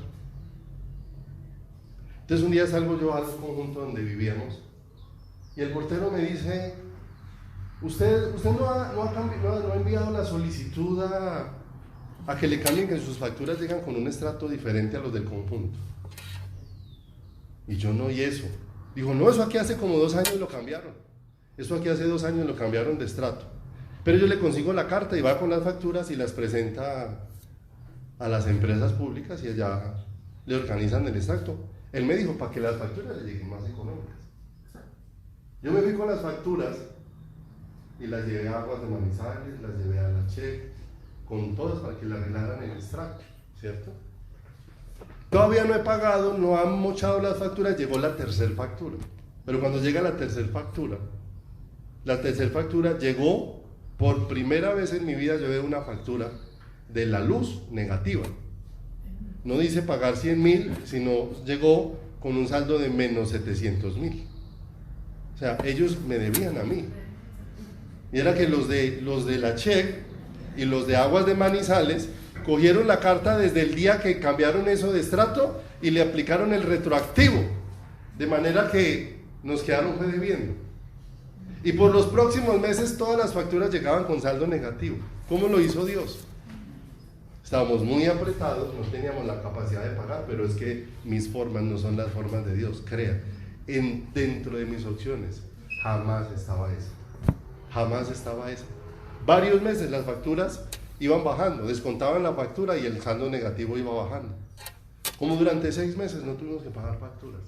Entonces un día salgo yo al conjunto donde vivíamos y el portero me dice, usted no ha enviado la solicitud a que le cambien, que sus facturas llegan con un estrato diferente a los del conjunto. Y yo no, ¿y eso? Dijo, no, eso aquí hace como 2 años lo cambiaron. Eso aquí hace 2 años lo cambiaron de estrato. Pero yo le consigo la carta y va con las facturas y las presenta a las empresas públicas y allá le organizan el extracto. Él me dijo, para que las facturas le lleguen más económicas. Yo me fui con las facturas y las llevé a Aguas de Manizales, las llevé a la Check, con todas para que le arreglaran el extracto, ¿cierto? Todavía no he pagado, no han mochado las facturas, llegó la tercera factura. Pero cuando llega la tercera factura llegó, por primera vez en mi vida yo veo una factura de la luz negativa. No dice pagar 100,000, sino llegó con un saldo de menos 700,000. O sea, ellos me debían a mí. Y era que los de la Check y los de Aguas de Manizales cogieron la carta desde el día que cambiaron eso de estrato y le aplicaron el retroactivo, de manera que nos quedaron debiendo. Y por los próximos meses todas las facturas llegaban con saldo negativo. ¿Cómo lo hizo Dios? Estábamos muy apretados, no teníamos la capacidad de pagar, pero es que mis formas no son las formas de Dios. Crea, dentro de mis opciones jamás estaba eso. Jamás estaba eso. varios meses las facturas iban bajando, descontaban la factura y el saldo negativo iba bajando. Como durante 6 meses no tuvimos que pagar facturas.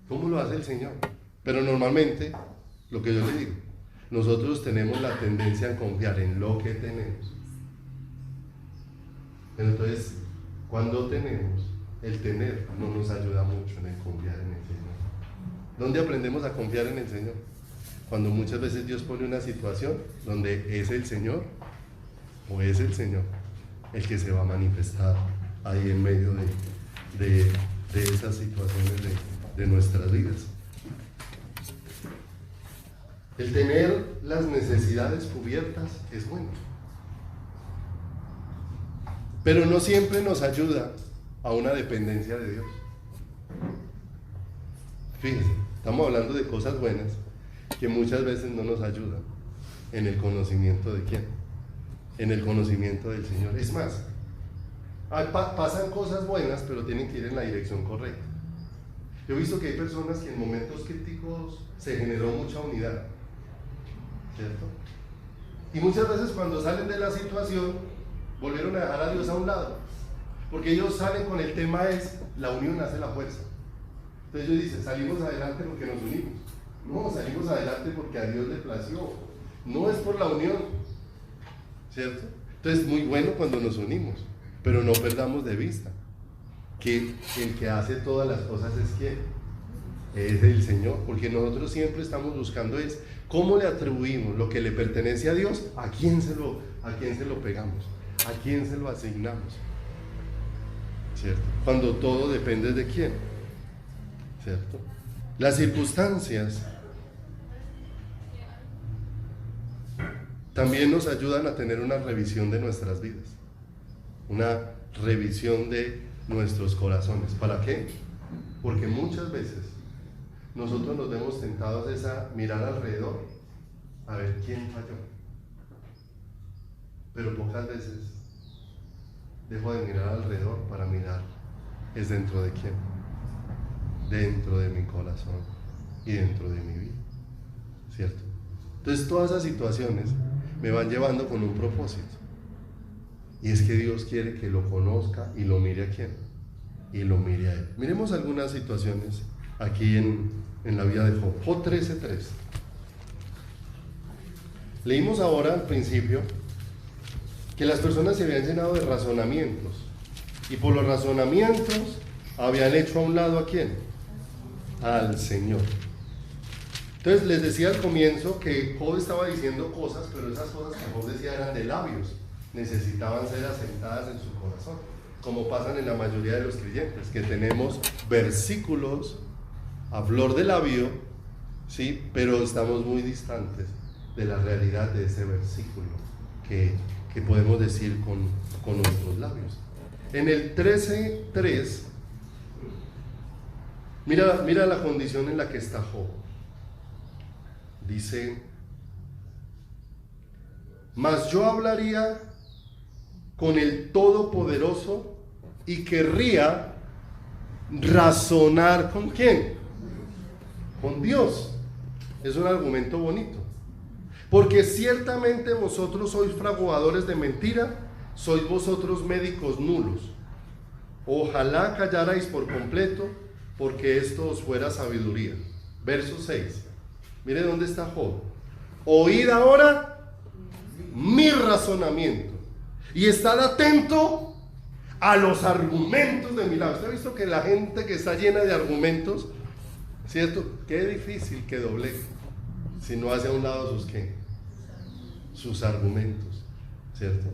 ¿Cómo lo hace el Señor? Pero normalmente, lo que yo le digo, nosotros tenemos la tendencia a confiar en lo que tenemos. Pero entonces, cuando tenemos, el tener no nos ayuda mucho en el confiar en el Señor. ¿Dónde aprendemos a confiar en el Señor? Cuando muchas veces Dios pone una situación donde es el Señor o es el Señor el que se va a manifestar ahí en medio de esas situaciones de nuestras vidas. El tener las necesidades cubiertas es bueno, pero no siempre nos ayuda a una dependencia de Dios. Fíjense, estamos hablando de cosas buenas que muchas veces no nos ayudan en el conocimiento de quién, en el conocimiento del Señor. Es más, pasan cosas buenas, pero tienen que ir en la dirección correcta. Yo he visto que hay personas que en momentos críticos se generó mucha unidad, ¿cierto? Y muchas veces cuando salen de la situación, volvieron a dejar a Dios a un lado, porque ellos salen con el tema es, la unión hace la fuerza. Entonces ellos dicen, salimos adelante porque nos unimos. No, salimos adelante porque a Dios le plació. No es por la unión, ¿cierto? Entonces es muy bueno cuando nos unimos, pero no perdamos de vista que el que hace todas las cosas es ¿quién? Es el Señor, porque nosotros siempre estamos buscando es cómo le atribuimos lo que le pertenece a Dios, a quién se lo pegamos, a quién se lo asignamos, ¿cierto? Cuando todo depende de quién, ¿cierto? Las circunstancias también nos ayudan a tener una revisión de nuestras vidas, una revisión de nuestros corazones. ¿Para qué? Porque muchas veces nosotros nos vemos tentados a mirar alrededor a ver quién falló, pero pocas veces dejo de mirar alrededor para mirar es dentro de quién, dentro de mi corazón y dentro de mi vida, ¿cierto? Entonces todas esas situaciones me van llevando con un propósito, y es que Dios quiere que lo conozca y lo mire a quién, y lo mire a Él. Miremos algunas situaciones aquí en la vida de Job. Job 13:3. Leímos ahora al principio que las personas se habían llenado de razonamientos, y por los razonamientos habían hecho a un lado ¿a quién? Al Señor. Entonces les decía al comienzo que Job estaba diciendo cosas, pero esas cosas que Job decía eran de labios, necesitaban ser asentadas en su corazón, como pasan en la mayoría de los creyentes, que tenemos versículos a flor de labio, ¿sí? Pero estamos muy distantes de la realidad de ese versículo que podemos decir con nuestros labios. En el 13:3, mira la condición en la que está Job. Dice: mas yo hablaría con el Todopoderoso y querría razonar ¿con quién? Con Dios. Es un argumento bonito, porque ciertamente vosotros sois fraguadores de mentira, sois vosotros médicos nulos. Ojalá callarais por completo, porque esto os fuera sabiduría. Verso 6. Mire dónde está Job. Oíd ahora mi razonamiento y estad atento a los argumentos de mi lado. ¿Usted ha visto que la gente que está llena de argumentos, cierto? Qué difícil que doblegue si no hace a un lado sus argumentos, ¿cierto?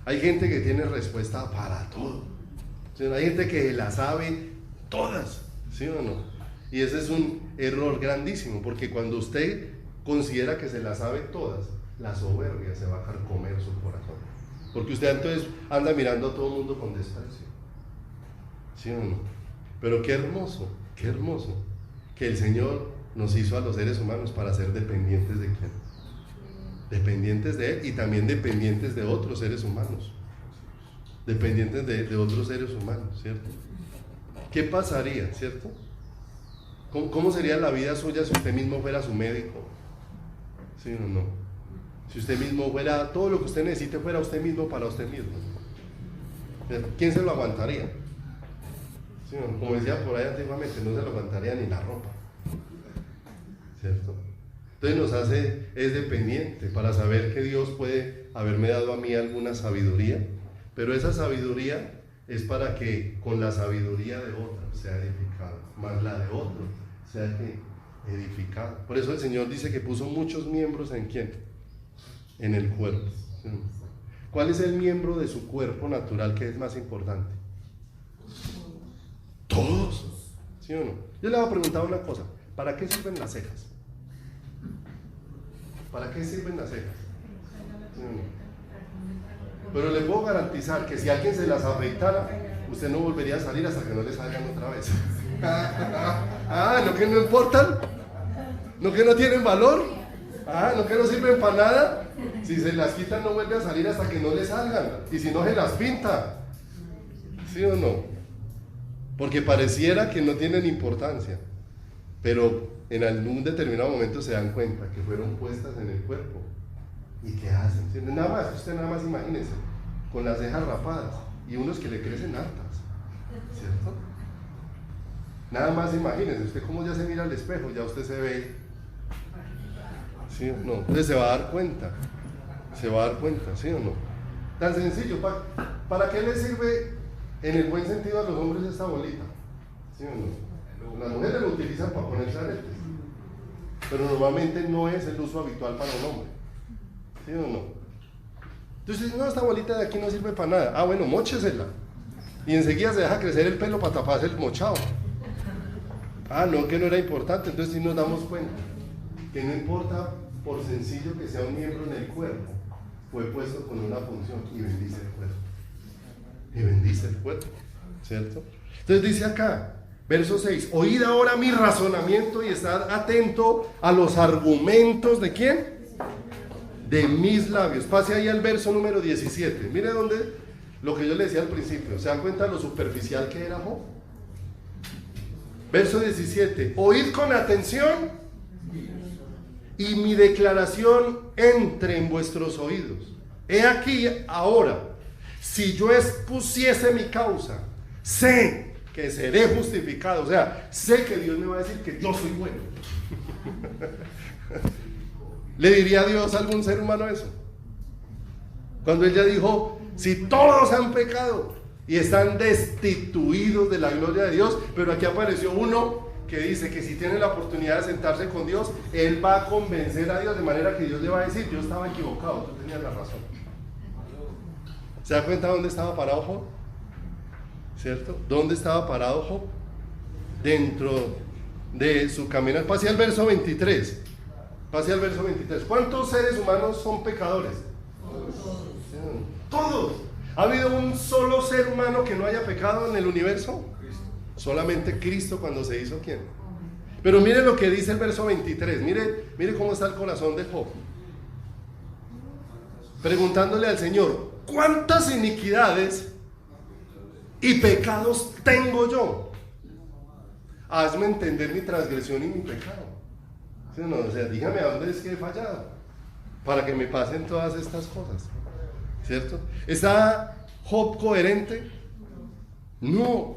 Hay gente que tiene respuesta para todo, ¿sí? Hay gente que la sabe todas, ¿sí o no? Y ese es un error grandísimo, porque cuando usted considera que se las sabe todas, la soberbia se va a carcomer su corazón, porque usted entonces anda mirando a todo el mundo con desprecio, ¿sí o no? Pero qué hermoso que el Señor nos hizo a los seres humanos para ser dependientes de quién, dependientes de Él, y también dependientes de otros seres humanos, dependientes de otros seres humanos, ¿cierto? ¿Qué pasaría, cierto? ¿Cómo sería la vida suya si usted mismo fuera su médico? ¿Sí o no? Si usted mismo fuera, todo lo que usted necesite fuera usted mismo para usted mismo, ¿quién se lo aguantaría? ¿Sí? Como decía por ahí antiguamente, no se lo aguantaría ni la ropa, ¿cierto? Entonces nos hace, es dependiente para saber que Dios puede haberme dado a mí alguna sabiduría, pero esa sabiduría es para que con la sabiduría de otro sea edificado, más la de otro sea edificada. Por eso el Señor dice que puso muchos miembros ¿en quién? En el cuerpo. ¿Cuál es el miembro de su cuerpo natural que es más importante? Todos, ¿sí o no? Yo le voy a preguntar una cosa, ¿para qué sirven las cejas? ¿Para qué sirven las cejas? ¿Sí o no? Pero le puedo garantizar que si alguien se las afeitara, usted no volvería a salir hasta que no le salgan otra vez. ¿No que no importan? ¿No que no tienen valor? ¿No que no sirven para nada? Si se las quitan no vuelve a salir hasta que no le salgan, y si no se las pinta, ¿sí o no? Porque pareciera que no tienen importancia, pero en algún determinado momento se dan cuenta que fueron puestas en el cuerpo. ¿Y qué hacen? Usted nada más imagínese, con las cejas rapadas, y unos que le crecen hartas, ¿cierto? Nada más imagínese, usted como ya se mira al espejo, ya usted se ve, ¿sí o no? Entonces se va a dar cuenta, ¿sí o no? Tan sencillo, ¿para qué le sirve en el buen sentido a los hombres esta bolita? ¿Sí o no? Las mujeres lo utilizan para ponerse aretes, pero normalmente no es el uso habitual para un hombre, ¿sí o no? Entonces, no, esta bolita de aquí no sirve para nada. Bueno, móchesela, y enseguida se deja crecer el pelo para taparse el mochado. No, que no era importante. Entonces sí nos damos cuenta que no importa, por sencillo que sea un miembro en el cuerpo, fue puesto con una función y bendice el cuerpo, ¿cierto? Entonces dice acá, verso 6, oíd ahora mi razonamiento y estad atento a los argumentos ¿de quién? De mis labios. Pase ahí al verso número 17. Mire dónde, lo que yo le decía al principio, ¿se dan cuenta de lo superficial que era Job? Verso 17, oíd con atención y mi declaración entre en vuestros oídos. He aquí ahora, si yo expusiese mi causa, sé que seré justificado. O sea, sé que Dios me va a decir que yo soy bueno. ¿Le diría a Dios a algún ser humano eso? Cuando Él ya dijo, si todos han pecado y están destituidos de la gloria de Dios, pero aquí apareció uno que dice que si tiene la oportunidad de sentarse con Dios, él va a convencer a Dios, de manera que Dios le va a decir, yo estaba equivocado, tú tenías la razón. ¿Se da cuenta dónde estaba parado Job? ¿Cierto? ¿Dónde estaba parado Job? Dentro de su camino. Pase al verso 23. ¿Cuántos seres humanos son pecadores? Todos. ¿Ha habido un solo ser humano que no haya pecado en el universo? Solamente Cristo, cuando se hizo ¿quién? Pero mire lo que dice el verso 23. Mire cómo está el corazón de Job, preguntándole al Señor, ¿cuántas iniquidades y pecados tengo yo? Hazme entender mi transgresión y mi pecado. ¿Sí o no? O sea, dígame a dónde es que he fallado para que me pasen todas estas cosas, ¿cierto? ¿Está Job coherente? No.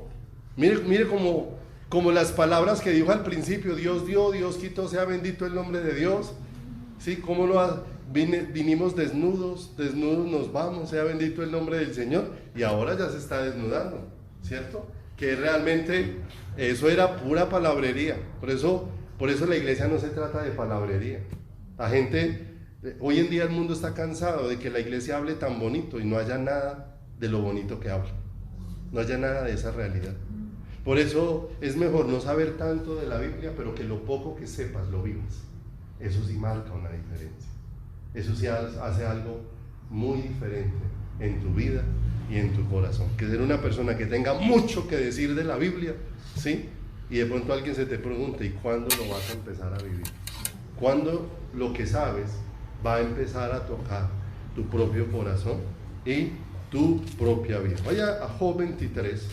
Mire como las palabras que dijo al principio, Dios dio, Dios quitó, sea bendito el nombre de Dios. ¿Sí? ¿Cómo vinimos desnudos nos vamos, sea bendito el nombre del Señor? Y ahora ya se está desnudando, ¿cierto? Que realmente eso era pura palabrería. Por eso la iglesia no se trata de palabrería. La gente, hoy en día el mundo está cansado de que la iglesia hable tan bonito y no haya nada de lo bonito que habla. No haya nada de esa realidad. Por eso es mejor no saber tanto de la Biblia, pero que lo poco que sepas lo vivas. Eso sí marca una diferencia. Eso sí hace algo muy diferente en tu vida y en tu corazón. Que ser una persona que tenga mucho que decir de la Biblia, ¿sí? Y de pronto alguien se te pregunta, ¿y cuándo lo vas a empezar a vivir? ¿Cuándo lo que sabes va a empezar a tocar tu propio corazón y tu propia vida? Vaya a Job 23,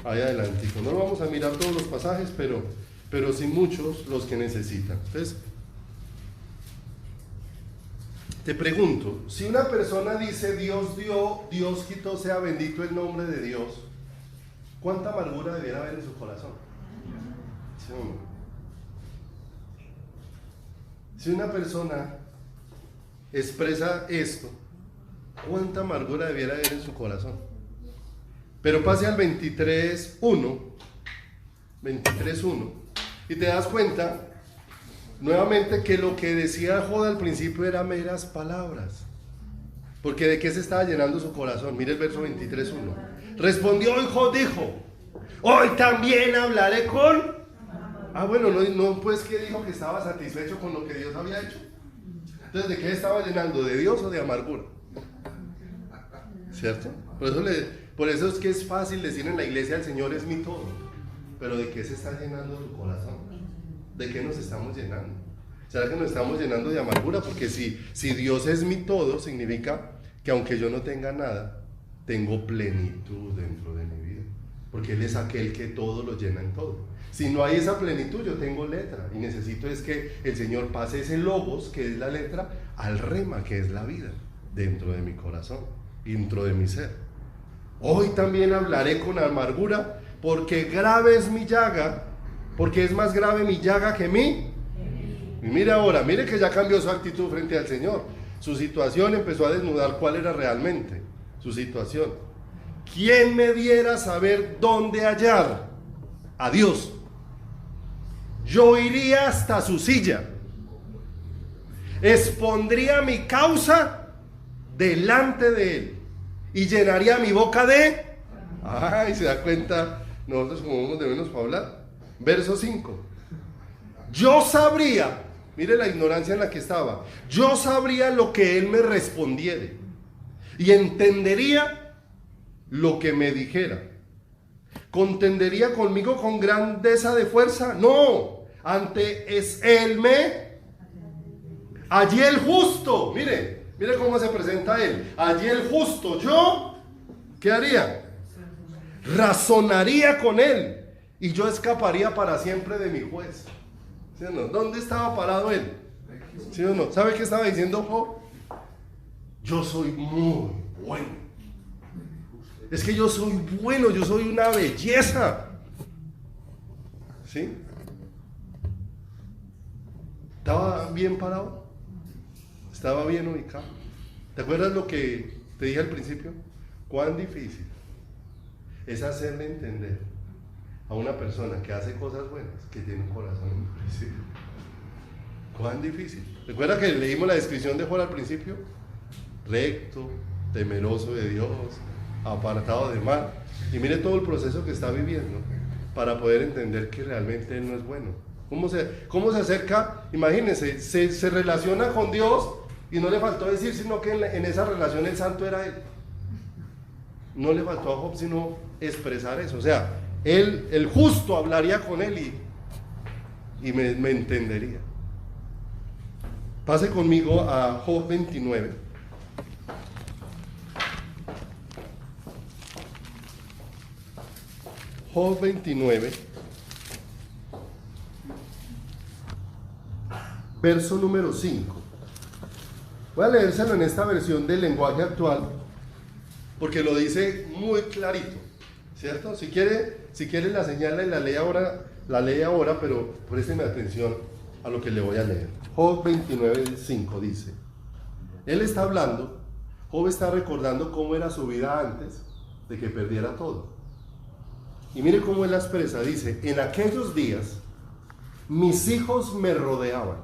ahí adelante. No vamos a mirar todos los pasajes, pero sí muchos los que necesitan. Entonces, Te pregunto, si una persona dice Dios dio, Dios quitó, sea bendito el nombre de Dios, ¿cuánta amargura debiera haber en su corazón? ¿Sí o no? Si una persona expresa esto, ¿cuánta amargura debiera haber en su corazón? Pero pase al 23.1, y te das cuenta nuevamente que lo que decía Job al principio eran meras palabras. Porque ¿de qué se estaba llenando su corazón? Mire el verso 23.1. Respondió y Job dijo: hoy también hablaré con... bueno, no, pues que dijo que estaba satisfecho con lo que Dios había hecho. Entonces, ¿de qué estaba llenando? ¿De Dios o de amargura? ¿Cierto? Por eso es que es fácil decir en la iglesia: el Señor es mi todo. Pero ¿de qué se está llenando tu corazón? ¿De qué nos estamos llenando? ¿Será que nos estamos llenando de amargura? Porque si Dios es mi todo, significa que aunque yo no tenga nada, tengo plenitud dentro de mi vida. Porque Él es aquel que todo lo llena en todo. Si no hay esa plenitud, yo tengo letra. Y necesito es que el Señor pase ese logos, que es la letra, al rema, que es la vida, dentro de mi corazón, dentro de mi ser. Hoy también hablaré con amargura, porque grave es mi llaga, porque es más grave mi llaga que mí. Y mire ahora, mire que ya cambió su actitud frente al Señor. Su situación empezó a desnudar cuál era realmente su situación. ¿Quién me diera saber dónde hallar a Dios? Yo iría hasta su silla, expondría mi causa delante de Él y llenaría mi boca de... Ay, se da cuenta, nosotros como vamos de menos para hablar. Verso 5. Yo sabría, mire la ignorancia en la que estaba, yo sabría lo que Él me respondiere y entendería lo que me dijera. ¿Contendería conmigo con grandeza de fuerza? No, antes Él me... Allí el justo, mire cómo se presenta Él. Allí el justo, yo, ¿qué haría? Razonaría con Él y yo escaparía para siempre de mi juez. ¿Sí o no? ¿Dónde estaba parado Él? ¿Sí o no? ¿Sabe qué estaba diciendo Job? Yo soy muy bueno. Es que yo soy bueno, yo soy una belleza. ¿Sí? ¿Estaba bien parado? ¿Estaba bien ubicado? ¿Te acuerdas lo que te dije al principio? Cuán difícil es hacerle entender a una persona que hace cosas buenas que tiene un corazón endurecido. Cuán difícil. ¿Recuerda que leímos la descripción de Job al principio? Recto, temeroso de Dios, apartado de mal. Y mire todo el proceso que está viviendo para poder entender que realmente Él no es bueno. ¿Cómo se acerca? Imagínense, se relaciona con Dios y no le faltó decir, sino que en esa relación el santo era Él. No le faltó a Job sino expresar eso. O sea, el justo hablaría con Él y me entendería. Pase conmigo a Job 29. Job 29, verso número 5. Voy a leérselo en esta versión del lenguaje actual, porque lo dice muy clarito, ¿cierto? Si quiere la señala y la lee ahora, pero présteme atención a lo que le voy a leer. Job 29, 5 dice, él está hablando, Job está recordando cómo era su vida antes de que perdiera todo. Y mire cómo él la expresa, dice, en aquellos días mis hijos me rodeaban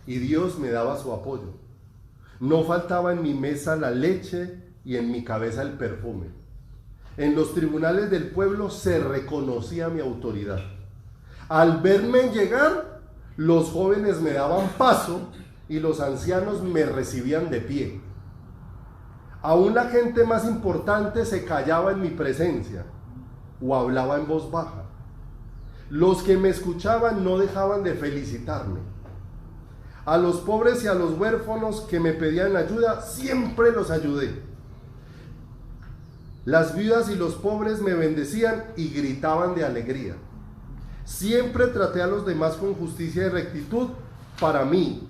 y Dios me daba su apoyo. No faltaba en mi mesa la leche y en mi cabeza el perfume. En los tribunales del pueblo se reconocía mi autoridad. Al verme llegar, los jóvenes me daban paso y los ancianos me recibían de pie. Aún la gente más importante se callaba en mi presencia o hablaba en voz baja. Los que me escuchaban no dejaban de felicitarme. A los pobres y a los huérfanos que me pedían ayuda, siempre los ayudé. Las viudas y los pobres me bendecían y gritaban de alegría. Siempre traté a los demás con justicia y rectitud. Para mí,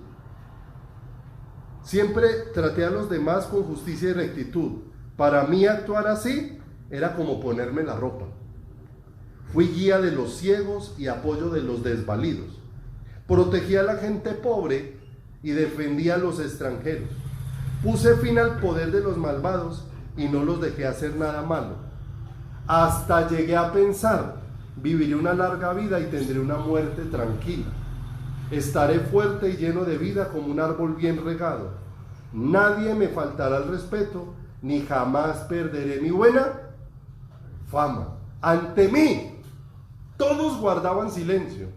Siempre traté a los demás con justicia y rectitud. Para mí actuar así era como ponerme la ropa. Fui guía de los ciegos y apoyo de los desvalidos. Protegí a la gente pobre y defendí a los extranjeros. Puse fin al poder de los malvados y no los dejé hacer nada malo. Hasta llegué a pensar, viviré una larga vida y tendré una muerte tranquila. Estaré fuerte y lleno de vida como un árbol bien regado. Nadie me faltará el respeto, ni jamás perderé mi buena fama. Ante mí, todos guardaban silencio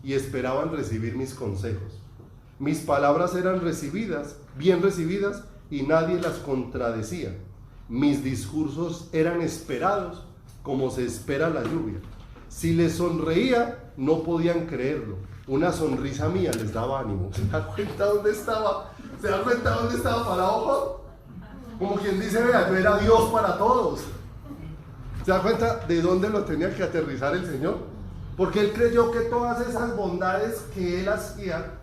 y esperaban recibir mis consejos. Mis palabras eran recibidas, bien recibidas, y nadie las contradecía. Mis discursos eran esperados como se espera la lluvia. Si les sonreía, no podían creerlo. Una sonrisa mía les daba ánimo. ¿Se da cuenta dónde estaba? ¿Se da cuenta dónde estaba parado? Como quien dice, vea, yo era Dios para todos. ¿Se da cuenta de dónde lo tenía que aterrizar el Señor? Porque Él creyó que todas esas bondades que Él hacía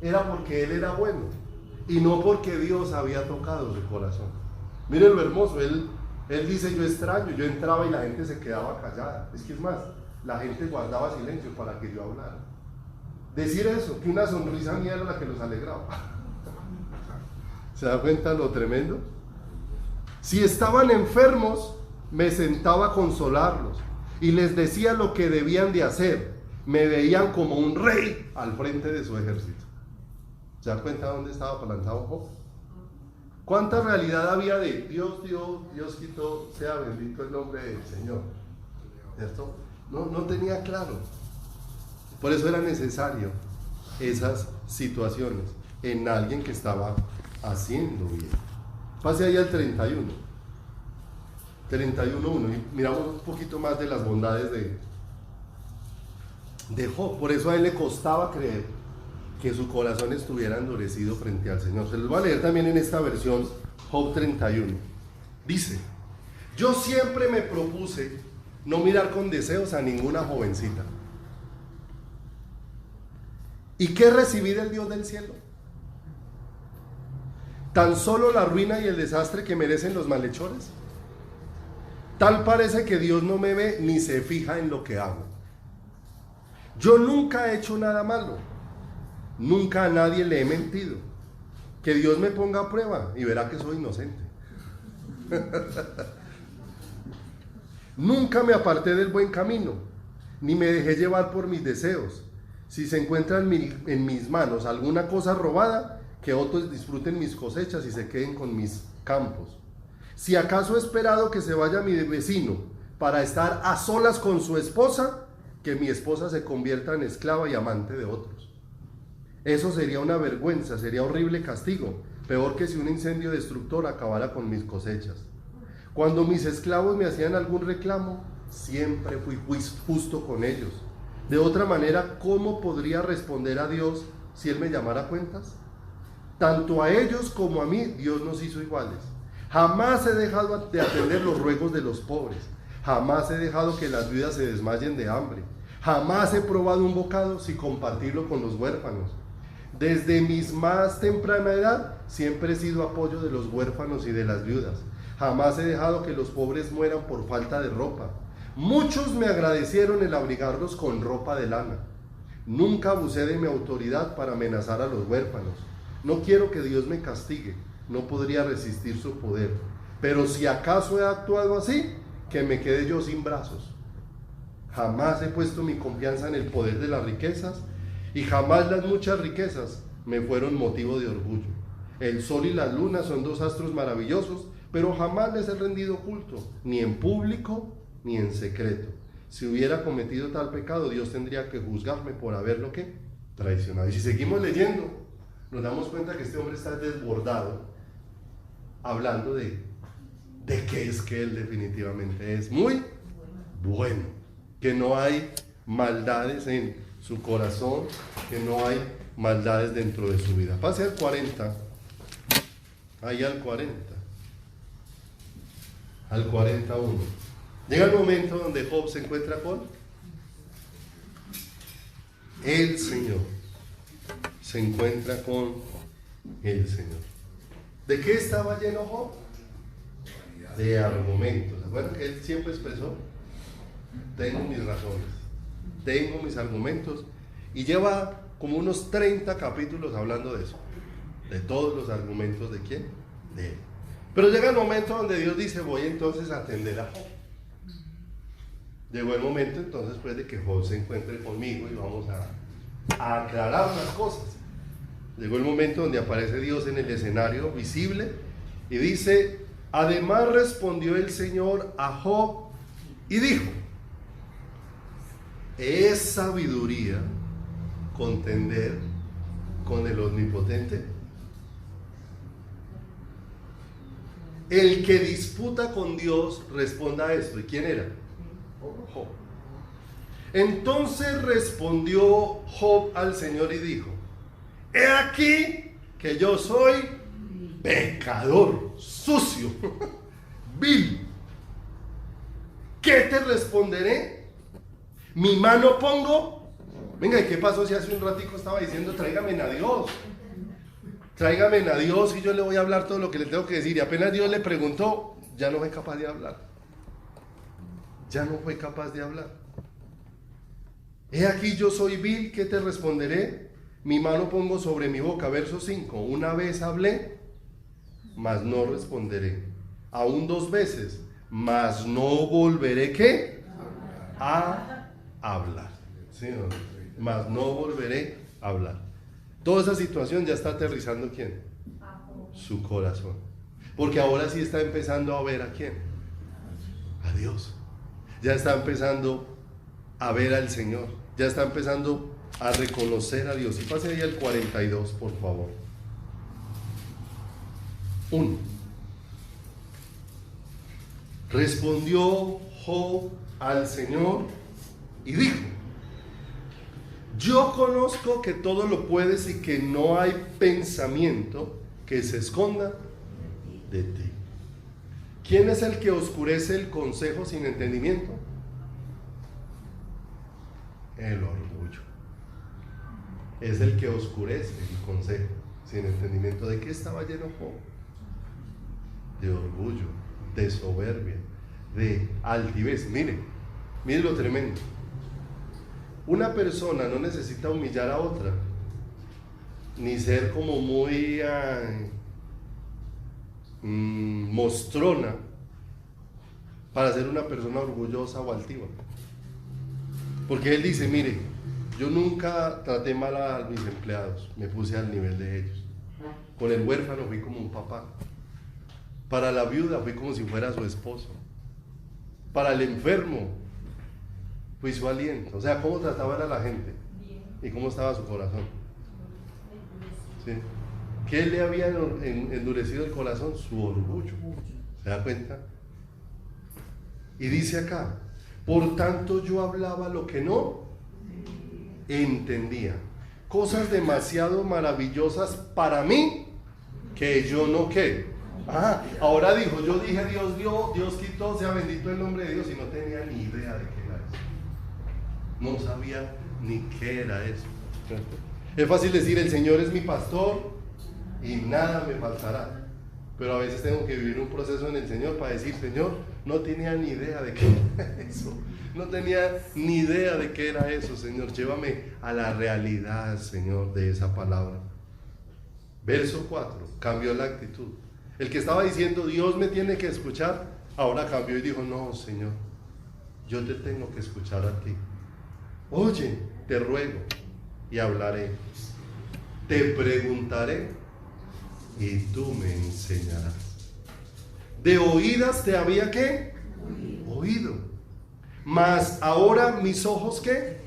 era porque Él era bueno y no porque Dios había tocado su corazón. Miren lo hermoso, Él dice, yo extraño, yo entraba y la gente se quedaba callada. Es que es más, la gente guardaba silencio para que yo hablara. Decir eso, que una sonrisa mía era la que los alegraba. ¿Se da cuenta lo tremendo? Si estaban enfermos, me sentaba a consolarlos y les decía lo que debían de hacer. Me veían como un rey al frente de su ejército. ¿Se da cuenta dónde estaba plantado Job? ¿Cuánta realidad había de Dios dio, Dios quitó, sea bendito el nombre del Señor? ¿Cierto? No tenía claro. Por eso era necesario esas situaciones en alguien que estaba haciendo bien. Pase ahí al 31. 31.1 y miramos un poquito más de las bondades de Job. Por eso a él le costaba creer que su corazón estuviera endurecido frente al Señor. Se los voy a leer también en esta versión, Job 31. Dice, yo siempre me propuse no mirar con deseos a ninguna jovencita. ¿Y qué recibí del Dios del cielo? ¿Tan solo la ruina y el desastre que merecen los malhechores? Tal parece que Dios no me ve ni se fija en lo que hago. Yo nunca he hecho nada malo. Nunca a nadie le he mentido. Que Dios me ponga a prueba y verá que soy inocente. Nunca me aparté del buen camino, ni me dejé llevar por mis deseos. Si se encuentra en mis manos alguna cosa robada, que otros disfruten mis cosechas y se queden con mis campos. Si acaso he esperado que se vaya mi vecino para estar a solas con su esposa, que mi esposa se convierta en esclava y amante de otros. Eso sería una vergüenza, sería horrible castigo, peor que si un incendio destructor acabara con mis cosechas. Cuando mis esclavos me hacían algún reclamo, siempre fui justo con ellos. De otra manera, ¿cómo podría responder a Dios si Él me llamara a cuentas? Tanto a ellos como a mí, Dios nos hizo iguales. Jamás he dejado de atender los ruegos de los pobres. Jamás he dejado que las viudas se desmayen de hambre. Jamás he probado un bocado sin compartirlo con los huérfanos. Desde mi más temprana edad, siempre he sido apoyo de los huérfanos y de las viudas. Jamás he dejado que los pobres mueran por falta de ropa. Muchos me agradecieron el abrigarlos con ropa de lana. Nunca abusé de mi autoridad para amenazar a los huérfanos. No quiero que Dios me castigue, no podría resistir su poder. Pero si acaso he actuado así, que me quede yo sin brazos. Jamás he puesto mi confianza en el poder de las riquezas y jamás las muchas riquezas me fueron motivo de orgullo. El sol y la luna son dos astros maravillosos, pero jamás les he rendido culto, ni en público ni en secreto. Si hubiera cometido tal pecado, Dios tendría que juzgarme por haberlo ¿qué? Traicionado. Y si seguimos leyendo, nos damos cuenta que este hombre está desbordado, hablando de que es que él definitivamente es muy bueno, que no hay maldades en su corazón, que no hay maldades dentro de su vida. Pase al 40, ahí al 40, al 41. Llega el momento donde Job se encuentra con el Señor, se encuentra con el Señor. ¿De qué estaba lleno Job? De argumentos. ¿Se acuerdan que él siempre expresó? Tengo mis razones, tengo mis argumentos, y lleva como unos 30 capítulos hablando de eso, de todos los argumentos de quién, de él. Pero llega el momento donde Dios dice: voy entonces a atender a Job. Llegó el momento entonces pues de que Job se encuentre conmigo y vamos a aclarar unas cosas. Llegó el momento donde aparece Dios en el escenario visible y dice: además respondió el Señor a Job y dijo: ¿es sabiduría contender con el Omnipotente? El que disputa con Dios responda a esto. ¿Y quién era? Job. Entonces respondió Job al Señor y dijo: he aquí que yo soy pecador, sucio, vil. ¿Qué te responderé? Mi mano pongo. Venga, ¿y qué pasó si hace un ratico estaba diciendo: tráigame a Dios? Tráigame a Dios y yo le voy a hablar todo lo que le tengo que decir. Y apenas Dios le preguntó, ya no fue capaz de hablar. Ya no fue capaz de hablar. He aquí yo soy vil, ¿qué te responderé? Mi mano pongo sobre mi boca. Verso 5. Una vez hablé, mas no responderé. Aún 2 veces, mas no volveré, ¿qué? A hablar. ¿Sí, no? Mas no volveré a hablar. Toda esa situación ya está aterrizando ¿quién? Su corazón. Porque ahora sí está empezando a ver ¿a quién? A Dios. Ya está empezando a ver al Señor. Ya está empezando a reconocer a Dios. Y pase ahí al 42, por favor. 1. Respondió Job al Señor y dijo: yo conozco que todo lo puedes y que no hay pensamiento que se esconda de ti. ¿Quién es el que oscurece el consejo sin entendimiento? El orgullo. Es el que oscurece el consejo sin entendimiento. ¿De qué estaba lleno Job? De orgullo, de soberbia, de altivez. Mire lo tremendo. Una persona no necesita humillar a otra, ni ser como muy mostrona para ser una persona orgullosa o altiva. Porque él dice: mire, yo nunca traté mal a mis empleados, me puse al nivel de ellos. Con el huérfano fui como un papá. Para la viuda fui como si fuera su esposo. Para el enfermo fui su aliento. O sea, cómo trataban a la gente y cómo estaba su corazón. ¿Sí? ¿Qué le había endurecido el corazón? Su orgullo. ¿Se da cuenta? Y dice acá: por tanto yo hablaba lo que no entendía, cosas demasiado maravillosas para mí que yo no ¿qué? Ahora dijo: yo dije Dios dio, Dios quitó, sea bendito el nombre de Dios, y no tenía ni idea de qué era eso. No sabía ni qué era eso. Es fácil decir: el Señor es mi pastor y nada me faltará. Pero a veces tengo que vivir un proceso en el Señor para decir: Señor, no tenía ni idea de qué era eso. No tenía ni idea de qué era eso, Señor. Llévame a la realidad, Señor, de esa palabra. Verso 4. Cambió la actitud. El que estaba diciendo: Dios me tiene que escuchar, ahora cambió y dijo: no, Señor, yo te tengo que escuchar a ti. Oye, te ruego y hablaré. Te preguntaré y tú me enseñarás. De oídas te había ¿qué? Oído. Mas ahora mis ojos ¿qué?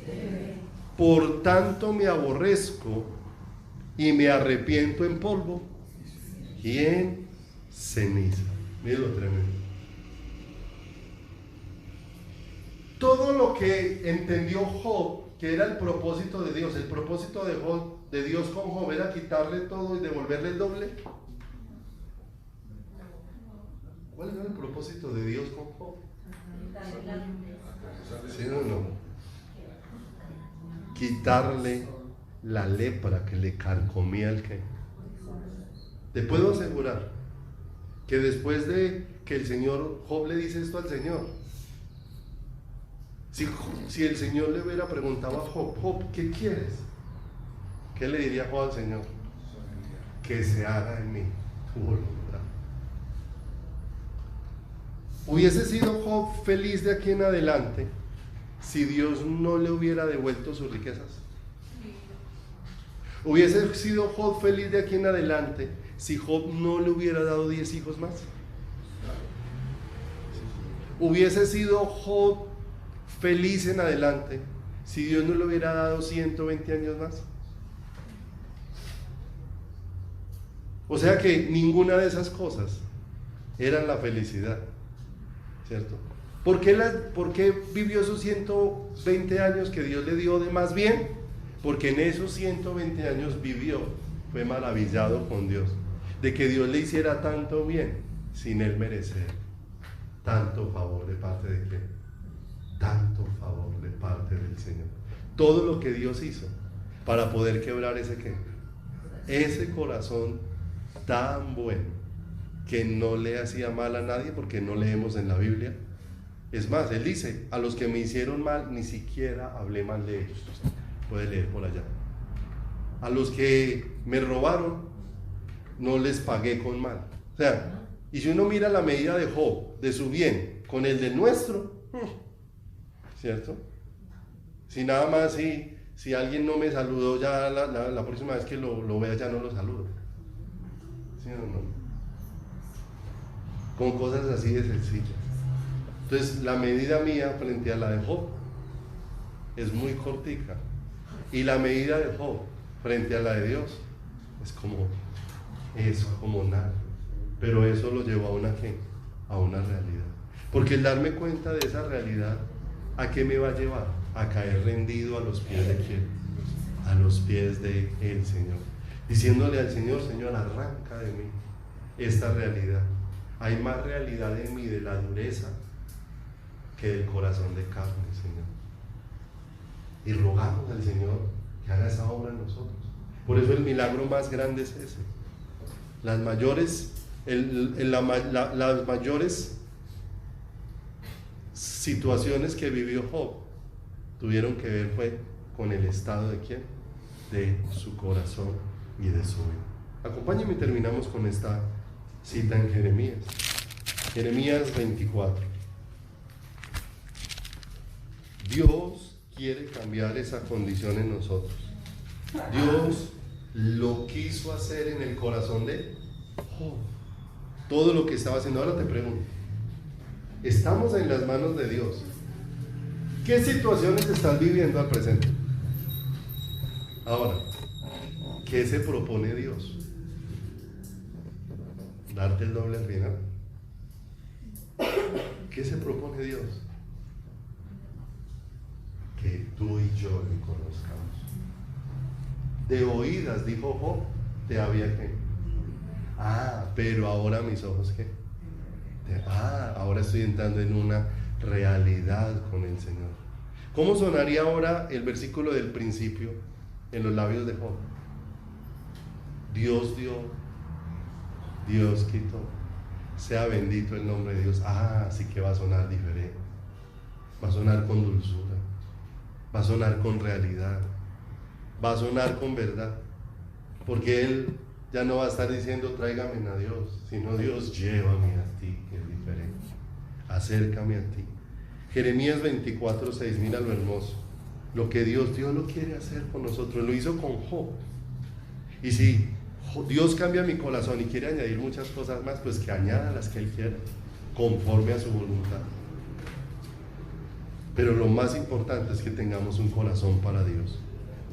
Por tanto me aborrezco y me arrepiento en polvo y en ceniza. Mira lo tremendo. Todo lo que entendió Job que era el propósito de Dios, el propósito de Dios con Job era quitarle todo y devolverle el doble. ¿Cuál era el propósito de Dios con Job? ¿Sí o no? Quitarle la lepra que le carcomía Te puedo asegurar que después de que el Señor, Job le dice esto al Señor, si el Señor le hubiera preguntado a Job, Job, ¿qué quieres? ¿Qué le diría Job al Señor? Que se haga en mí tu voluntad. ¿Hubiese sido Job feliz de aquí en adelante si Dios no le hubiera devuelto sus riquezas? ¿Hubiese sido Job feliz de aquí en adelante si Job no le hubiera dado 10 hijos más? ¿Hubiese sido Job feliz en adelante si Dios no le hubiera dado 120 años más? O sea que ninguna de esas cosas eran la felicidad, ¿cierto? ¿Por qué vivió esos 120 años que Dios le dio de más bien? Porque en esos 120 años vivió, fue maravillado con Dios, de que Dios le hiciera tanto bien sin él merecer tanto favor de parte de quién, tanto favor de parte del Señor. Todo lo que Dios hizo para poder quebrar ese corazón tan bueno que no le hacía mal a nadie, porque no leemos en la Biblia. Es más, él dice, a los que me hicieron mal ni siquiera hablé mal de ellos. Puede leer por allá. A los que me robaron no les pagué con mal. O sea, y si uno mira la medida de Job, de su bien, con el del nuestro, ¿cierto? Si nada más, si alguien no me saludó, ya la próxima vez que lo vea ya no lo saludo. ¿Sí o no? Con cosas así de sencillas. Entonces, la medida mía frente a la de Job es muy cortica. Y la medida de Job frente a la de Dios es como nada. Pero eso lo llevó a una realidad. Porque el darme cuenta de esa realidad, ¿a qué me va a llevar? A caer rendido a los pies de quién? A los pies del Señor. Diciéndole al Señor, Señor, arranca de mí esta realidad. Hay más realidad en mí de la dureza que del corazón de carne, Señor. Y rogamos al Señor que haga esa obra en nosotros. Por eso el milagro más grande es ese. Las mayores situaciones que vivió Job tuvieron que ver fue con el estado de quién, de su corazón y de su vida. Acompáñenme y terminamos con esta cita en Jeremías 24. Dios quiere cambiar esa condición en nosotros. Dios lo quiso hacer en el corazón de Job. Todo lo que estaba haciendo. Ahora te pregunto, estamos en las manos de Dios. ¿Qué situaciones estás viviendo al presente? Ahora, ¿qué se propone Dios? ¿Darte el doble al final? ¿Qué se propone Dios? Que tú y yo le conozcamos. De oídas, dijo Job, te había que. Pero ahora mis ojos, ¿qué? Ahora estoy entrando en una realidad con el Señor. ¿Cómo sonaría ahora el versículo del principio en los labios de Job? Dios dio, Dios quitó. Sea bendito el nombre de Dios. Así que va a sonar diferente. Va a sonar con dulzura. Va a sonar con realidad. Va a sonar con verdad. Porque Él ya no va a estar diciendo tráigame a Dios, sino Dios llévame a ti, que es diferente. Acércame a ti. Jeremías 24:6, mira lo hermoso. Lo que Dios lo quiere hacer con nosotros. Lo hizo con Job. Y si Dios cambia mi corazón y quiere añadir muchas cosas más, pues que añada las que Él quiera, conforme a su voluntad. Pero lo más importante es que tengamos un corazón para Dios.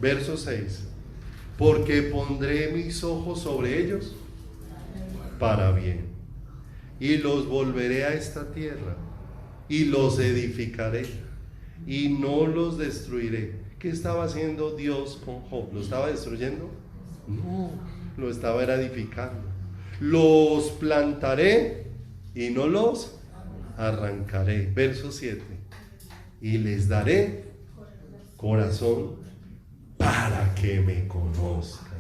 Verso 6. Porque pondré mis ojos sobre ellos para bien, y los volveré a esta tierra, y los edificaré, y no los destruiré. ¿Qué estaba haciendo Dios con Job? ¿Lo estaba destruyendo? No, lo estaba edificando. Los plantaré y no los arrancaré. Verso 7. Y les daré corazón para que me conozcan.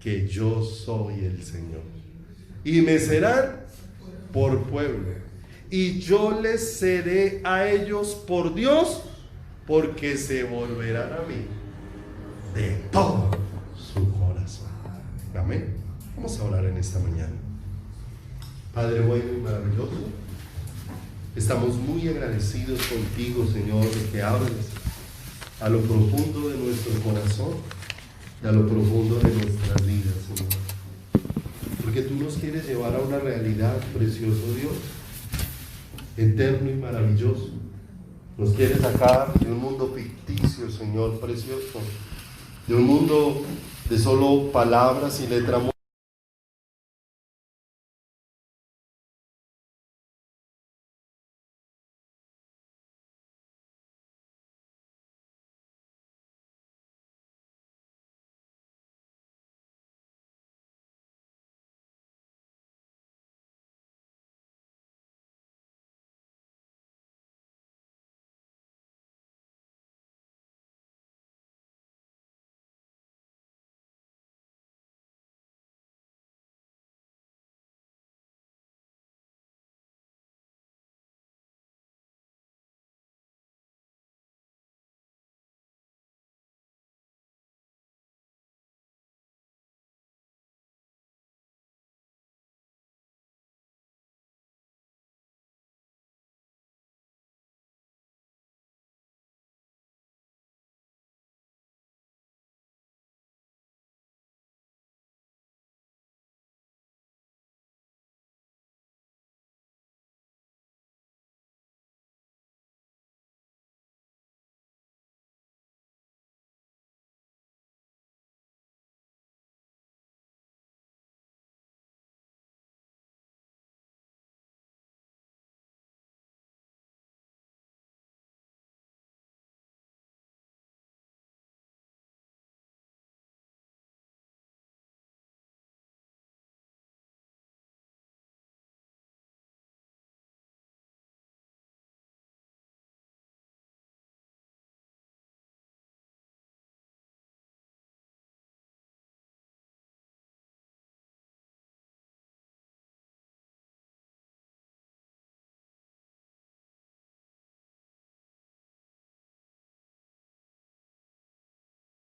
que yo soy el Señor. Y me serán por pueblo, y yo les seré a ellos por Dios, porque se volverán a mí de todo su corazón. Amén. Vamos a orar en esta mañana. Padre bueno y maravilloso, estamos muy agradecidos contigo, Señor, de que hables a lo profundo de nuestro corazón y a lo profundo de nuestras vidas, Señor. Porque tú nos quieres llevar a una realidad, precioso Dios, eterno y maravilloso. Nos quieres sacar de un mundo ficticio, Señor precioso, de un mundo de solo palabras y letras